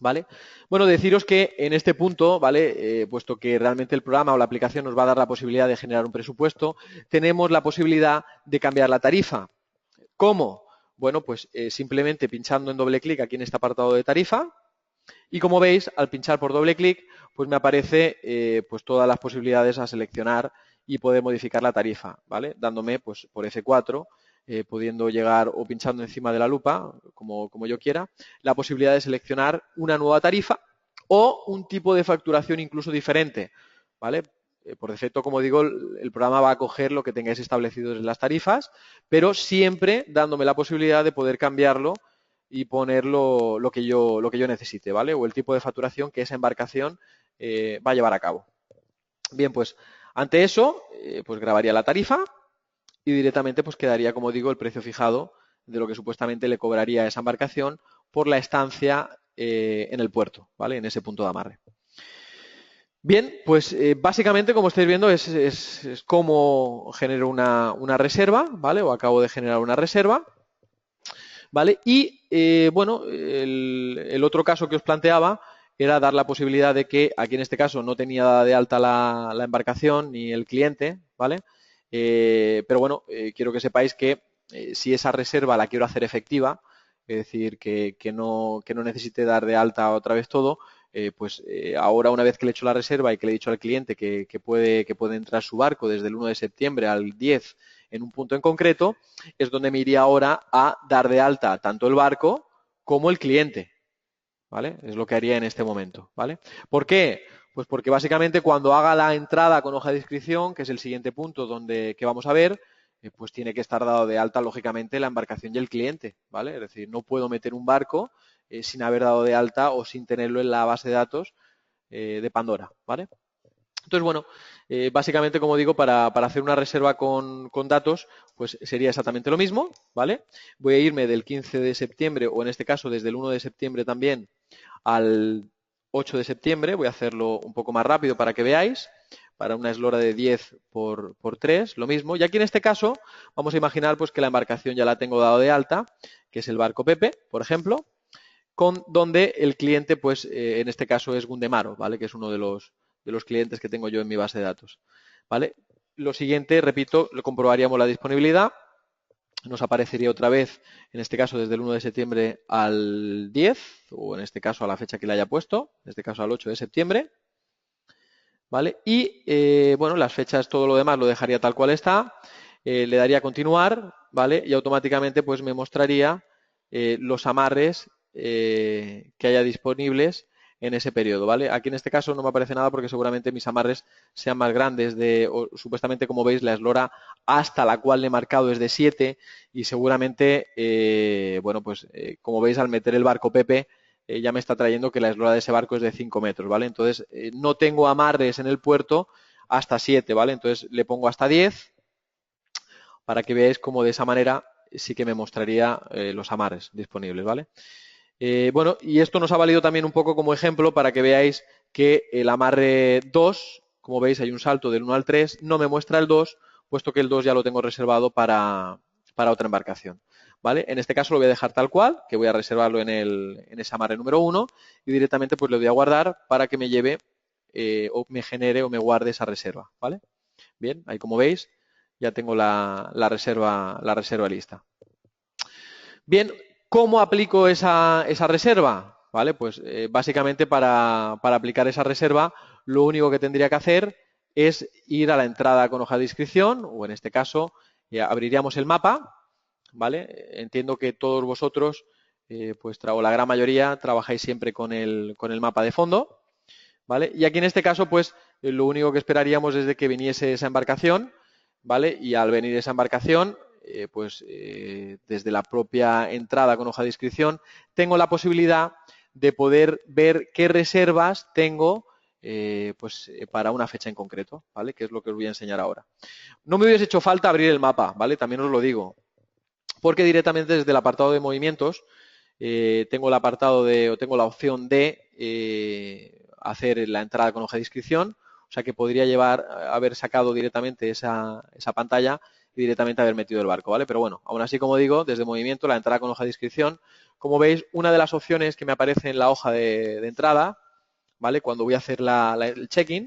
¿Vale? Bueno, deciros que en este punto, ¿vale? Puesto que realmente el programa o la aplicación nos va a dar la posibilidad de generar un presupuesto, tenemos la posibilidad de cambiar la tarifa. ¿Cómo? Bueno, pues simplemente pinchando en doble clic aquí en este apartado de tarifa y como veis, al pinchar por doble clic, pues me aparece pues todas las posibilidades a seleccionar y poder modificar la tarifa, ¿vale? Dándome pues por F4, pudiendo llegar o pinchando encima de la lupa, como yo quiera, la posibilidad de seleccionar una nueva tarifa o un tipo de facturación incluso diferente, ¿vale? Por defecto, como digo, el programa va a coger lo que tengáis establecido en las tarifas, pero siempre dándome la posibilidad de poder cambiarlo y poner lo que yo necesite, ¿vale? O el tipo de facturación que esa embarcación va a llevar a cabo. Bien, pues ante eso, pues grabaría la tarifa y directamente pues quedaría, como digo, el precio fijado de lo que supuestamente le cobraría a esa embarcación por la estancia en el puerto, ¿vale? En ese punto de amarre. Bien, pues básicamente, como estáis viendo, es cómo genero una reserva, ¿vale? O acabo de generar una reserva, ¿vale? Y, bueno, el otro caso que os planteaba era dar la posibilidad de que, aquí en este caso no tenía dada de alta la embarcación ni el cliente, ¿vale? Pero bueno, quiero que sepáis que si esa reserva la quiero hacer efectiva, es decir, que no necesite dar de alta otra vez todo, pues ahora una vez que le he hecho la reserva y que le he dicho al cliente que puede entrar su barco desde el 1 de septiembre al 10 en un punto en concreto, es donde me iría ahora a dar de alta tanto el barco como el cliente, ¿vale? Es lo que haría en este momento, ¿vale? ¿Por qué? Pues porque básicamente cuando haga la entrada con hoja de inscripción, que es el siguiente punto que vamos a ver, pues tiene que estar dado de alta, lógicamente, la embarcación y el cliente, ¿vale? Es decir, no puedo meter un barco sin haber dado de alta o sin tenerlo en la base de datos de Pandora, ¿vale? Entonces, bueno, básicamente, como digo, para hacer una reserva con datos, pues sería exactamente lo mismo, ¿vale? Voy a irme del 15 de septiembre, o en este caso desde el 1 de septiembre también, al 8 de septiembre. Voy a hacerlo un poco más rápido para que veáis. Para una eslora de 10 por 3, lo mismo. Y aquí en este caso, vamos a imaginar pues que la embarcación ya la tengo dado de alta, que es el barco Pepe, por ejemplo, donde el cliente, pues en este caso es Gundemaro, ¿vale? Que es uno de los clientes que tengo yo en mi base de datos, ¿vale? Lo siguiente, repito, lo comprobaríamos la disponibilidad nos aparecería otra vez, en este caso desde el 1 de septiembre al 10, o en este caso a la fecha que le haya puesto, en este caso al 8 de septiembre, ¿vale? Y bueno, las fechas, todo lo demás lo dejaría tal cual está, le daría a continuar, ¿vale? Y automáticamente pues me mostraría los amarres que haya disponibles en ese periodo, ¿vale? Aquí en este caso no me aparece nada porque seguramente mis amarres sean más grandes, o supuestamente, como veis, la eslora hasta la cual le he marcado es de 7 y seguramente, bueno, pues como veis, al meter el barco Pepe, ya me está trayendo que la eslora de ese barco es de 5 metros, ¿vale? Entonces, no tengo amarres en el puerto hasta 7, ¿vale? Entonces, le pongo hasta 10 para que veáis cómo de esa manera sí que me mostraría los amarres disponibles, ¿vale? Bueno, y esto nos ha valido también un poco como ejemplo para que veáis que el amarre 2, como veis hay un salto del 1 al 3, no me muestra el 2, puesto que el 2 ya lo tengo reservado para otra embarcación, ¿vale? En este caso lo voy a dejar tal cual, que voy a reservarlo en ese amarre número 1 y directamente pues le voy a guardar para que me lleve o me genere o me guarde esa reserva, ¿vale? Bien, ahí como veis ya tengo la reserva lista. Bien, ¿cómo aplico esa reserva? ¿Vale? Pues básicamente para aplicar esa reserva lo único que tendría que hacer es ir a la entrada con hoja de inscripción, o en este caso abriríamos el mapa, ¿vale? Entiendo que todos vosotros, pues o la gran mayoría, trabajáis siempre con el mapa de fondo, ¿vale? Y aquí en este caso, pues lo único que esperaríamos es de que viniese esa embarcación, ¿vale? Y al venir esa embarcación, desde la propia entrada con hoja de inscripción, tengo la posibilidad de poder ver qué reservas tengo para una fecha en concreto, ¿vale? Que es lo que os voy a enseñar ahora. No me hubiese hecho falta abrir el mapa, ¿vale? También os lo digo, porque directamente desde el apartado de movimientos tengo el apartado tengo la opción de hacer la entrada con hoja de inscripción, o sea que podría haber sacado directamente esa pantalla y directamente haber metido el barco, ¿vale? Pero bueno, aún así, como digo, desde movimiento, la entrada con hoja de inscripción, como veis, una de las opciones que me aparece en la hoja de entrada, ¿vale? Cuando voy a hacer el check-in,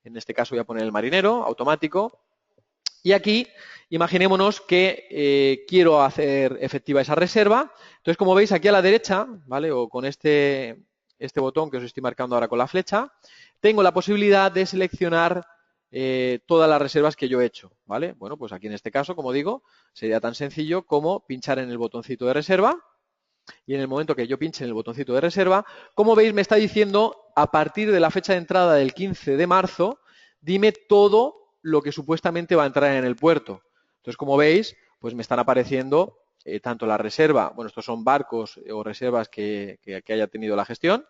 en este caso voy a poner el marinero automático, y aquí imaginémonos que quiero hacer efectiva esa reserva. Entonces, como veis aquí a la derecha, ¿vale? O con este botón que os estoy marcando ahora con la flecha, tengo la posibilidad de seleccionar todas las reservas que yo he hecho, ¿vale? Bueno, pues aquí en este caso, como digo, sería tan sencillo como pinchar en el botoncito de reserva y en el momento que yo pinche en el botoncito de reserva, como veis me está diciendo a partir de la fecha de entrada del 15 de marzo, dime todo lo que supuestamente va a entrar en el puerto. Entonces, como veis, pues me están apareciendo tanto la reserva, bueno, estos son barcos o reservas que haya tenido la gestión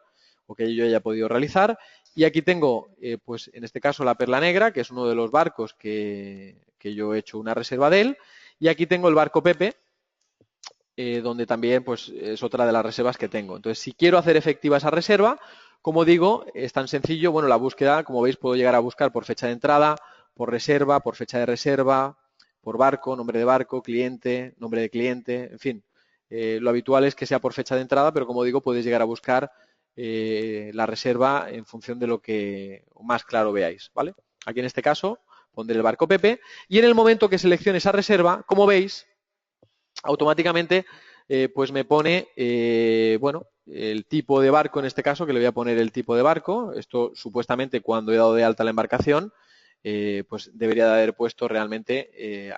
o que yo haya podido realizar. Y aquí tengo, pues en este caso, la Perla Negra, que es uno de los barcos que yo he hecho una reserva de él. Y aquí tengo el barco Pepe, donde también pues, es otra de las reservas que tengo. Entonces, si quiero hacer efectiva esa reserva, como digo, es tan sencillo. Bueno, la búsqueda, como veis, puedo llegar a buscar por fecha de entrada, por reserva, por fecha de reserva, por barco, nombre de barco, cliente, nombre de cliente, en fin. Lo habitual es que sea por fecha de entrada, pero como digo, puedes llegar a buscar la reserva en función de lo que más claro veáis, ¿vale? Aquí en este caso pondré el barco Pepe y en el momento que seleccione esa reserva, como veis, automáticamente pues me pone, bueno, el tipo de barco en este caso, que le voy a poner el tipo de barco. Esto supuestamente cuando he dado de alta la embarcación, pues debería de haber puesto realmente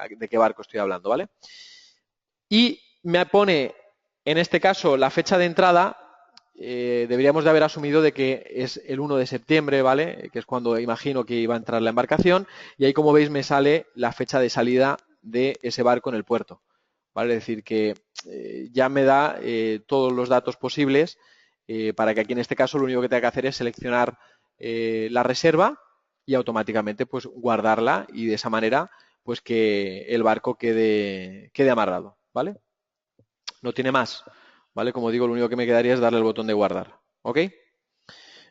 de qué barco estoy hablando, ¿vale? Y me pone, en este caso, la fecha de entrada. Deberíamos de haber asumido de que es el 1 de septiembre, ¿vale? Que es cuando imagino que iba a entrar la embarcación. Y ahí, como veis, me sale la fecha de salida de ese barco en el puerto. ¿Vale? Es decir, que ya me da todos los datos posibles para que aquí en este caso lo único que tenga que hacer es seleccionar la reserva y automáticamente pues guardarla y de esa manera pues que el barco quede amarrado, ¿vale? No tiene más, ¿vale? Como digo, lo único que me quedaría es darle el botón de guardar, ¿ok?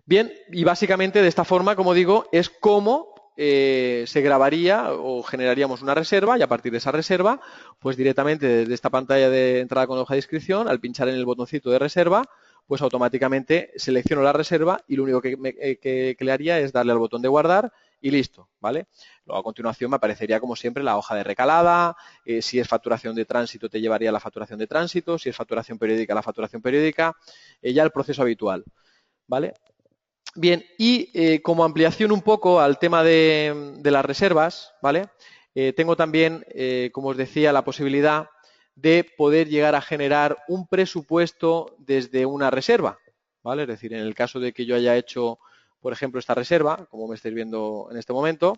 Bien, y básicamente de esta forma, como digo, es como se grabaría o generaríamos una reserva y a partir de esa reserva, pues directamente desde esta pantalla de entrada con hoja de inscripción, al pinchar en el botoncito de reserva, pues automáticamente selecciono la reserva y lo único que le haría es darle al botón de guardar y listo, ¿vale? Luego a continuación me aparecería como siempre la hoja de recalada, si es facturación de tránsito te llevaría a la facturación de tránsito, si es facturación periódica la facturación periódica, ya el proceso habitual, ¿vale? Bien, y como ampliación un poco al tema de las reservas, ¿vale? Tengo también, como os decía, la posibilidad de poder llegar a generar un presupuesto desde una reserva, ¿vale? Es decir, en el caso de que yo haya hecho, por ejemplo, esta reserva, como me estáis viendo en este momento,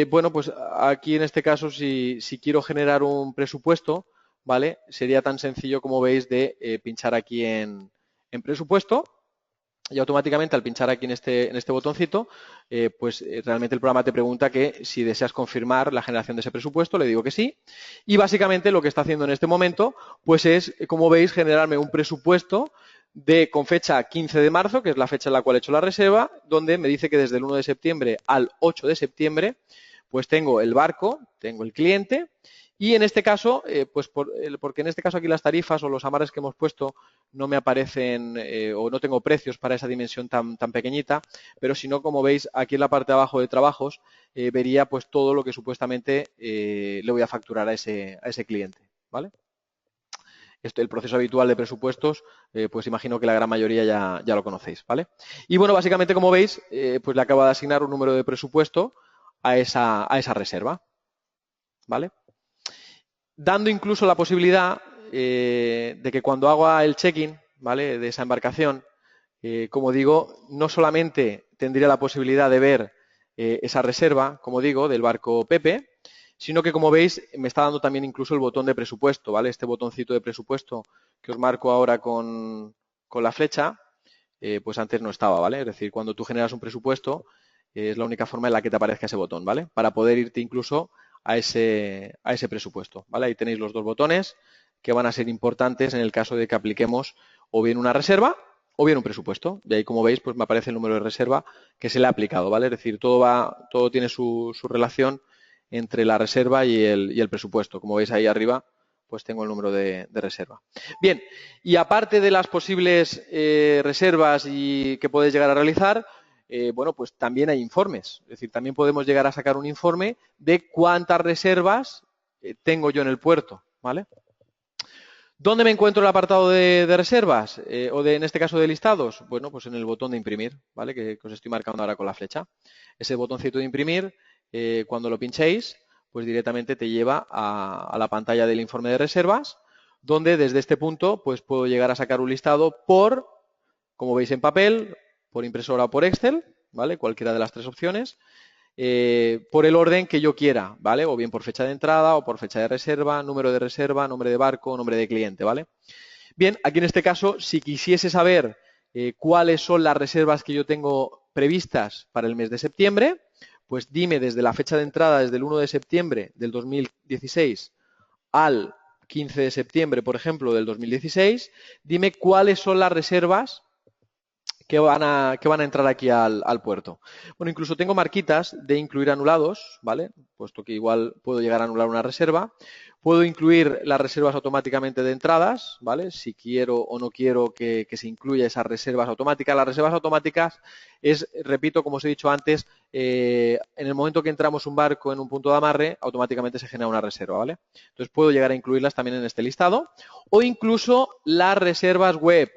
bueno, pues aquí en este caso, si quiero generar un presupuesto, ¿vale? Sería tan sencillo como veis de pinchar aquí en presupuesto. Y automáticamente al pinchar aquí en este botoncito, realmente el programa te pregunta que si deseas confirmar la generación de ese presupuesto, le digo que sí. Y básicamente lo que está haciendo en este momento, pues es, como veis, generarme un presupuesto con fecha 15 de marzo, que es la fecha en la cual he hecho la reserva, donde me dice que desde el 1 de septiembre al 8 de septiembre, pues tengo el barco, tengo el cliente. Y en este caso, porque en este caso aquí las tarifas o los amarres que hemos puesto no me aparecen o no tengo precios para esa dimensión tan pequeñita, pero si no, como veis, aquí en la parte de abajo de trabajos vería pues todo lo que supuestamente le voy a facturar a ese cliente, ¿vale? El proceso habitual de presupuestos, pues imagino que la gran mayoría ya lo conocéis, ¿vale? Y bueno, básicamente, como veis, pues le acabo de asignar un número de presupuesto a esa reserva, ¿vale? Dando incluso la posibilidad de que cuando haga el check-in, ¿vale?, de esa embarcación, como digo, no solamente tendría la posibilidad de ver esa reserva, como digo, del barco Pepe, sino que, como veis, me está dando también incluso el botón de presupuesto, ¿vale? Este botoncito de presupuesto que os marco ahora con la flecha, pues antes no estaba, ¿vale? Es decir, cuando tú generas un presupuesto, es la única forma en la que te aparezca ese botón, ¿vale? Para poder irte incluso a ese presupuesto, ¿vale? Ahí tenéis los dos botones que van a ser importantes en el caso de que apliquemos o bien una reserva o bien un presupuesto. De ahí, como veis, pues me aparece el número de reserva que se le ha aplicado, ¿vale? Es decir, todo tiene su relación entre la reserva y el presupuesto. Como veis ahí arriba, pues tengo el número de reserva. Bien, y aparte de las posibles reservas que podéis llegar a realizar, bueno, pues también hay informes. Es decir, también podemos llegar a sacar un informe de cuántas reservas tengo yo en el puerto, ¿vale? ¿Dónde me encuentro el apartado de reservas? En este caso de listados. Bueno, pues en el botón de imprimir, ¿vale? Que os estoy marcando ahora con la flecha. Ese botoncito de imprimir, cuando lo pinchéis, pues directamente te lleva a la pantalla del informe de reservas, donde desde este punto pues puedo llegar a sacar un listado como veis en papel, por impresora o por Excel, ¿vale? Cualquiera de las tres opciones. Por el orden que yo quiera, ¿vale? O bien por fecha de entrada o por fecha de reserva, nombre de barco, nombre de cliente, ¿vale? Bien, aquí en este caso, si quisiese saber cuáles son las reservas que yo tengo previstas para el mes de septiembre, pues dime desde la fecha de entrada, desde el 1 de septiembre del 2016 al 15 de septiembre, por ejemplo, del 2016, dime cuáles son las reservas que van a entrar aquí al puerto. Bueno, incluso tengo marquitas de incluir anulados, ¿vale? Puesto que igual puedo llegar a anular una reserva. Puedo incluir las reservas automáticamente de entradas, ¿vale? Si quiero o no quiero que se incluya esas reservas automáticas. Las reservas automáticas es, repito, como os he dicho antes, en el momento que entramos un barco en un punto de amarre, automáticamente se genera una reserva, ¿vale? Entonces puedo llegar a incluirlas también en este listado. O incluso las reservas web,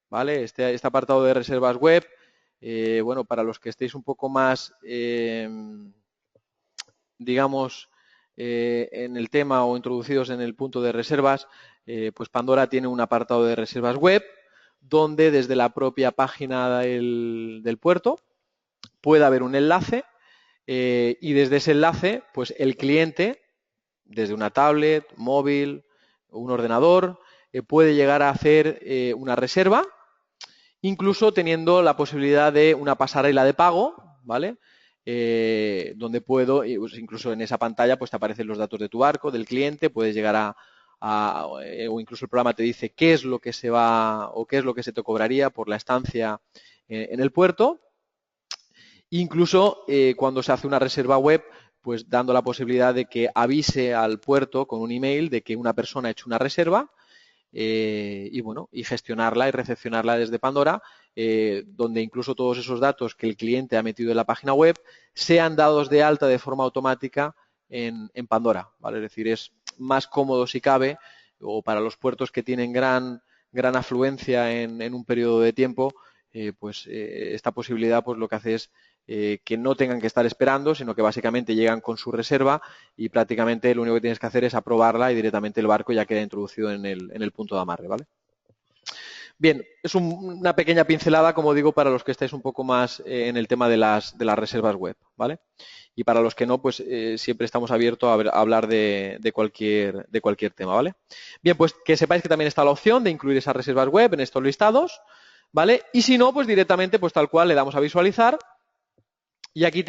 ¿vale? Este apartado de reservas web, bueno, para los que estéis un poco más, digamos, en el tema o introducidos en el punto de reservas, pues Pandora tiene un apartado de reservas web donde desde la propia página del puerto puede haber un enlace y desde ese enlace, pues el cliente, desde una tablet, móvil, un ordenador, puede llegar a hacer una reserva, incluso teniendo la posibilidad de una pasarela de pago, ¿vale? Donde puedo, pues incluso en esa pantalla, pues te aparecen los datos de tu barco, del cliente, puedes llegar o incluso el programa te dice qué es lo que se va o qué es lo que se te cobraría por la estancia en el puerto. Incluso cuando se hace una reserva web, pues dando la posibilidad de que avise al puerto con un email de que una persona ha hecho una reserva. y bueno, y gestionarla y recepcionarla desde Pandora, donde incluso todos esos datos que el cliente ha metido en la página web sean dados de alta de forma automática en Pandora, ¿vale? Es decir, es más cómodo si cabe, o para los puertos que tienen gran afluencia en un periodo de tiempo, esta posibilidad pues lo que hace es que no tengan que estar esperando, sino que básicamente llegan con su reserva y prácticamente lo único que tienes que hacer es aprobarla y directamente el barco ya queda introducido en el punto de amarre, ¿vale? Bien, es una pequeña pincelada, como digo, para los que estáis un poco más en el tema de las reservas web, ¿vale? Y para los que no, pues siempre estamos abiertos a hablar de cualquier tema, ¿vale? Bien, pues que sepáis que también está la opción de incluir esas reservas web en estos listados, ¿vale? Y si no, pues directamente, pues tal cual, le damos a visualizar. Y aquí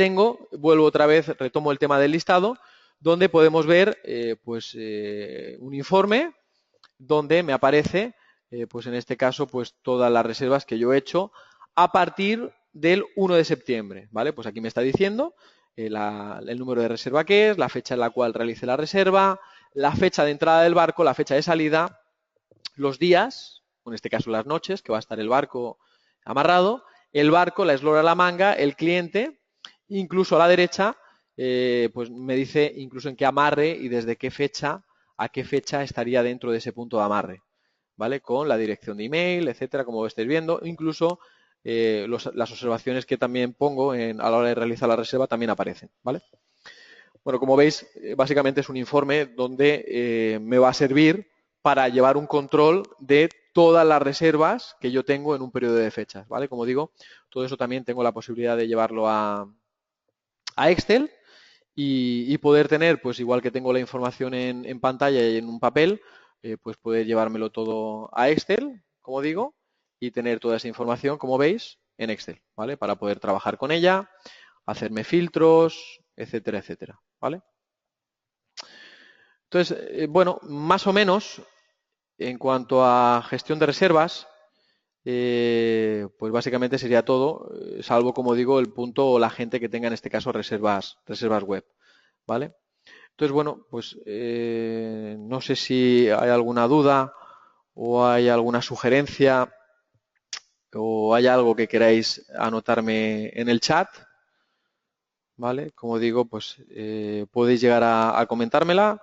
vuelvo otra vez, retomo el tema del listado, donde podemos ver un informe donde me aparece, pues en este caso, pues todas las reservas que yo he hecho a partir del 1 de septiembre, ¿vale? Pues aquí me está diciendo el número de reserva que es, la fecha en la cual realice la reserva, la fecha de entrada del barco, la fecha de salida, los días, en este caso las noches, que va a estar el barco amarrado, el barco, la eslora, la manga, el cliente, incluso a la derecha, pues me dice incluso en qué amarre y desde qué fecha a qué fecha estaría dentro de ese punto de amarre, ¿vale? Con la dirección de email, etcétera, como estáis viendo, incluso las observaciones que también pongo a la hora de realizar la reserva también aparecen, ¿vale? Bueno, como veis, básicamente es un informe donde me va a servir para llevar un control de todas las reservas que yo tengo en un periodo de fechas, ¿vale? Como digo, todo eso también tengo la posibilidad de llevarlo a Excel y poder tener, pues igual que tengo la información en pantalla y en un papel, pues poder llevármelo todo a Excel, como digo, y tener toda esa información, como veis, en Excel, ¿vale? Para poder trabajar con ella, hacerme filtros, etcétera, etcétera, ¿vale? Entonces, bueno, más o menos, en cuanto a gestión de reservas, pues básicamente sería todo, salvo, como digo, el punto o la gente que tenga en este caso reservas web, ¿vale? Entonces, bueno, pues no sé si hay alguna duda o hay alguna sugerencia o hay algo que queráis anotarme en el chat, ¿vale? Como digo, pues podéis llegar a comentármela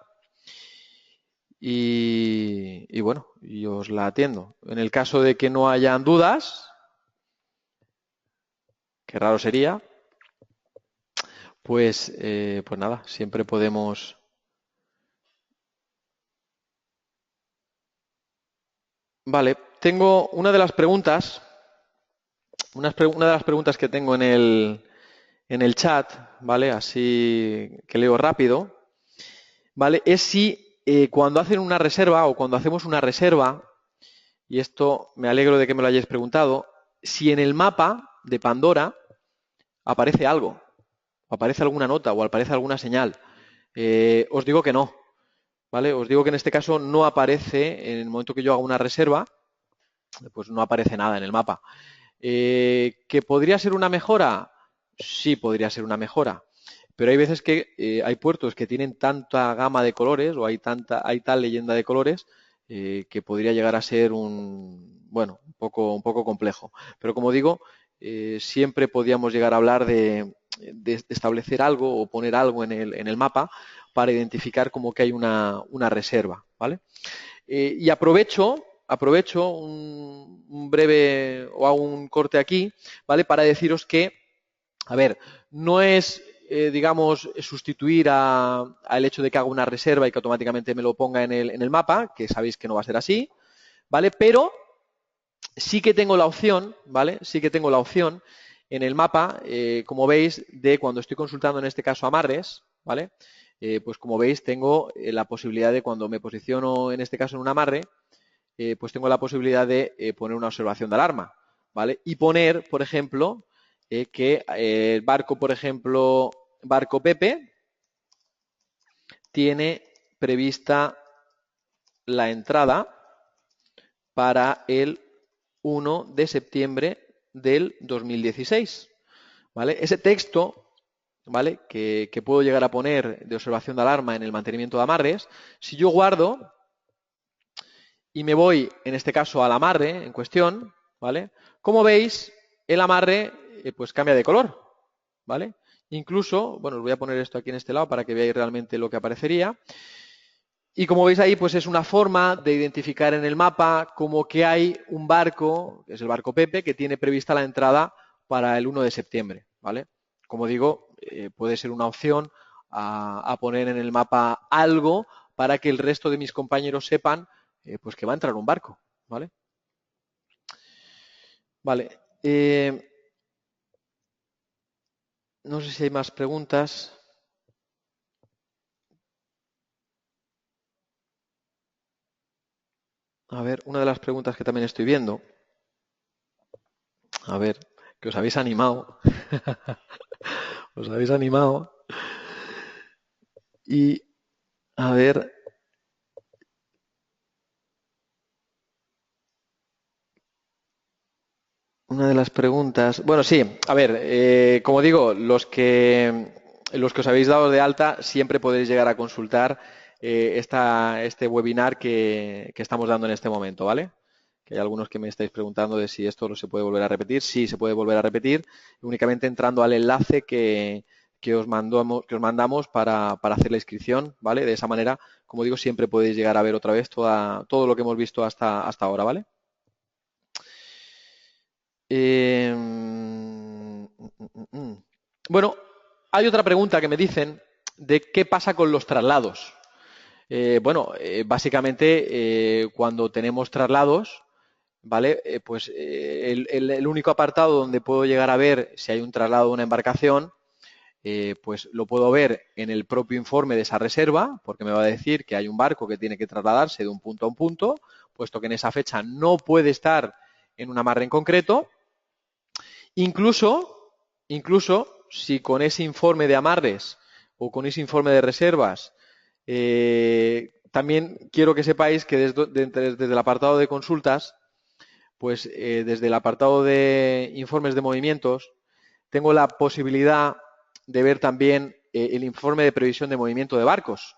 y bueno, y os la atiendo. En el caso de que no hayan dudas, que raro sería, pues nada, siempre podemos. Vale, tengo una de las preguntas, una de las preguntas que tengo en el chat, ¿vale? Así que leo rápido, ¿vale? Es si cuando hacen una reserva o cuando hacemos una reserva, y esto me alegro de que me lo hayáis preguntado, si en el mapa de Pandora aparece algo, o aparece alguna nota o aparece alguna señal. Os digo que no, ¿vale? Os digo que en este caso no aparece, en el momento que yo hago una reserva, pues no aparece nada en el mapa. ¿Que podría ser una mejora? Sí, podría ser una mejora. Pero hay veces que hay puertos que tienen tanta gama de colores o hay tal leyenda de colores que podría llegar a ser un poco complejo. Pero como digo, siempre podíamos llegar a hablar de establecer algo o poner algo en el mapa para identificar como que hay una reserva, ¿vale? Y aprovecho un breve o hago un corte aquí, ¿vale? Para deciros que, a ver, no es, digamos, sustituir al hecho de que haga una reserva y que automáticamente me lo ponga en el mapa, que sabéis que no va a ser así, ¿vale? Pero sí que tengo la opción, ¿vale? Sí que tengo la opción en el mapa, como veis, de cuando estoy consultando en este caso amarres, ¿vale? Pues como veis tengo la posibilidad de cuando me posiciono en este caso en un amarre, pues tengo la posibilidad de poner una observación de alarma, ¿vale? Y poner, por ejemplo, que el barco, por ejemplo, barco Pepe, tiene prevista la entrada para el 1 de septiembre del 2016, ¿vale? Ese texto, ¿vale? Que puedo llegar a poner de observación de alarma en el mantenimiento de amarres, si yo guardo y me voy, en este caso, al amarre en cuestión, ¿vale? Como veis, el amarre pues cambia de color, ¿vale? Incluso, bueno, os voy a poner esto aquí en este lado para que veáis realmente lo que aparecería. Y como veis ahí, pues es una forma de identificar en el mapa como que hay un barco, que es el barco Pepe, que tiene prevista la entrada para el 1 de septiembre, ¿vale? Como digo, puede ser una opción a poner en el mapa algo para que el resto de mis compañeros sepan pues que va a entrar un barco, ¿vale? Vale. No sé si hay más preguntas. A ver, una de las preguntas que también estoy viendo. A ver, que os habéis animado. Os habéis animado. Y, a ver, una de las preguntas. Bueno, sí, a ver, como digo, los que os habéis dado de alta siempre podéis llegar a consultar este webinar que estamos dando en este momento, ¿vale? Que hay algunos que me estáis preguntando de si esto se puede volver a repetir. Sí, se puede volver a repetir, únicamente entrando al enlace que os mandamos para hacer la inscripción, ¿vale? De esa manera, como digo, siempre podéis llegar a ver otra vez todo lo que hemos visto hasta ahora, ¿vale? Bueno, hay otra pregunta que me dicen de qué pasa con los traslados. Bueno, básicamente cuando tenemos traslados, ¿vale? Pues el único apartado donde puedo llegar a ver si hay un traslado de una embarcación, pues lo puedo ver en el propio informe de esa reserva, porque me va a decir que hay un barco que tiene que trasladarse de un punto a un punto, puesto que en esa fecha no puede estar en una amarre en concreto. Incluso si con ese informe de amarres o con ese informe de reservas, también quiero que sepáis que desde el apartado de consultas, pues desde el apartado de informes de movimientos, tengo la posibilidad de ver también el informe de previsión de movimiento de barcos.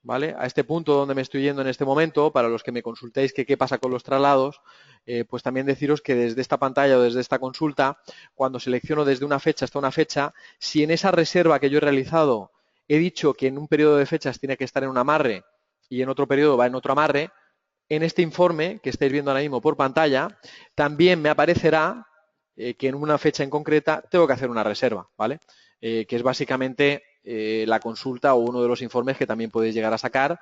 ¿Vale? A este punto donde me estoy yendo en este momento, para los que me consultéis que qué pasa con los traslados, pues también deciros que desde esta pantalla o desde esta consulta, cuando selecciono desde una fecha hasta una fecha, si en esa reserva que yo he realizado he dicho que en un periodo de fechas tiene que estar en un amarre y en otro periodo va en otro amarre, en este informe que estáis viendo ahora mismo por pantalla, también me aparecerá que en una fecha en concreta tengo que hacer una reserva, ¿vale? Que es básicamente la consulta o uno de los informes que también podéis llegar a sacar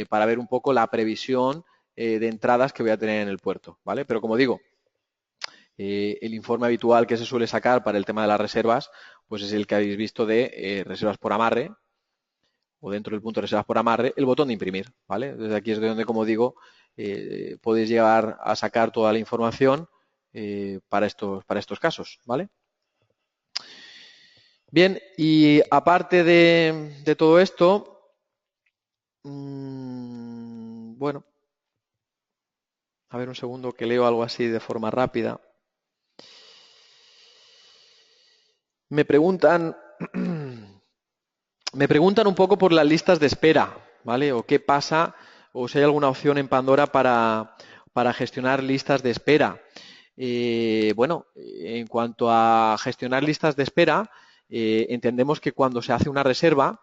para ver un poco la previsión de entradas que voy a tener en el puerto, ¿vale? Pero como digo, el informe habitual que se suele sacar para el tema de las reservas, pues es el que habéis visto de reservas por amarre, o dentro del punto de reservas por amarre, el botón de imprimir, ¿vale? Desde aquí es de donde, como digo, podéis llegar a sacar toda la información para estos casos, ¿vale? Bien, y aparte de todo esto, bueno, a ver un segundo que leo algo así de forma rápida. Me preguntan, me preguntan un poco por las listas de espera, ¿vale? O qué pasa, o si hay alguna opción en Pandora para gestionar listas de espera. Bueno, en cuanto a gestionar listas de espera, entendemos que cuando se hace una reserva,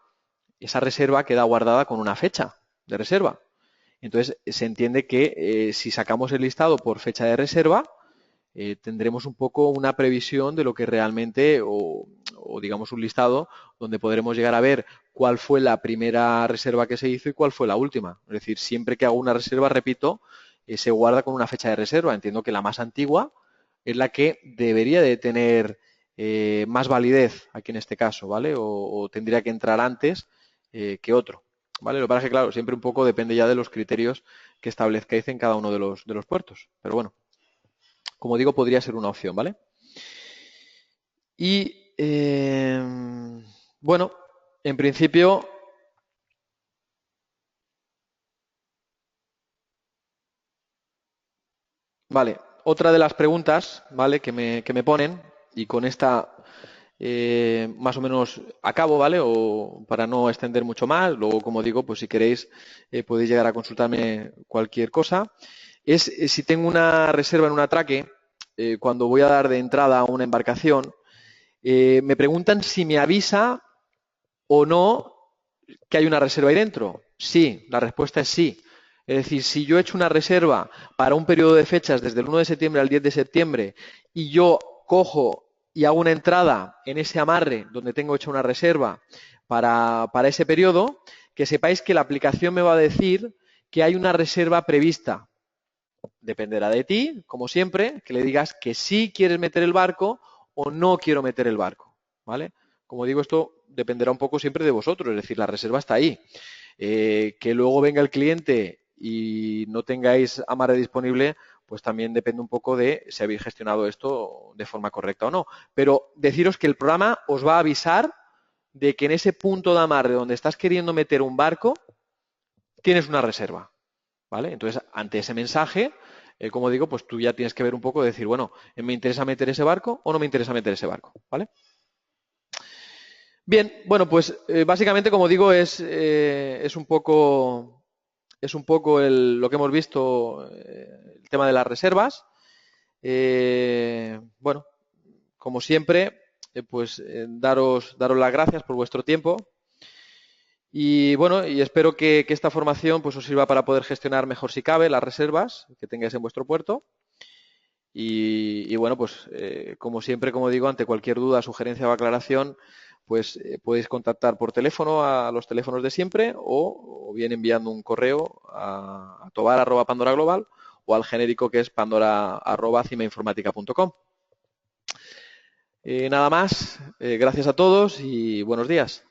esa reserva queda guardada con una fecha de reserva. Entonces, se entiende que si sacamos el listado por fecha de reserva, tendremos un poco una previsión de lo que realmente, o digamos un listado, donde podremos llegar a ver cuál fue la primera reserva que se hizo y cuál fue la última. Es decir, siempre que hago una reserva, repito, se guarda con una fecha de reserva. Entiendo que la más antigua es la que debería de tener más validez aquí en este caso, ¿vale? O tendría que entrar antes que otro, ¿vale? Lo que pasa es que, claro, siempre un poco depende ya de los criterios que establezcáis en cada uno de los puertos. Pero bueno, como digo, podría ser una opción, ¿vale? Y bueno, en principio, vale, otra de las preguntas, ¿vale? Que me ponen, y con esta más o menos a cabo, ¿vale? O para no extender mucho más. Luego, como digo, pues si queréis podéis llegar a consultarme cualquier cosa. Es si tengo una reserva en un atraque, cuando voy a dar de entrada a una embarcación, me preguntan si me avisa o no que hay una reserva ahí dentro. Sí, la respuesta es sí. Es decir, si yo he hecho una reserva para un periodo de fechas desde el 1 de septiembre al 10 de septiembre y yo cojo y hago una entrada en ese amarre donde tengo hecha una reserva para ese periodo, que sepáis que la aplicación me va a decir que hay una reserva prevista. Dependerá de ti, como siempre, que le digas que sí quieres meter el barco o no quiero meter el barco, ¿vale? Como digo, esto dependerá un poco siempre de vosotros, es decir, la reserva está ahí. Que luego venga el cliente y no tengáis amarre disponible, pues también depende un poco de si habéis gestionado esto de forma correcta o no. Pero deciros que el programa os va a avisar de que en ese punto de amarre donde estás queriendo meter un barco, tienes una reserva, ¿vale? Entonces, ante ese mensaje, como digo, pues tú ya tienes que ver un poco de decir, bueno, ¿me interesa meter ese barco o no me interesa meter ese barco? ¿Vale? Bien, bueno, pues básicamente, como digo, es un poco lo que hemos visto, el tema de las reservas. Bueno, como siempre, pues daros las gracias por vuestro tiempo y bueno, y espero que esta formación pues os sirva para poder gestionar mejor si cabe las reservas que tengáis en vuestro puerto. Y bueno, pues como siempre, como digo, ante cualquier duda, sugerencia o aclaración, pues podéis contactar por teléfono a los teléfonos de siempre o bien enviando un correo a tobar@pandoraglobal o al genérico que es pandora@cimainformática.com. Nada más, gracias a todos y buenos días.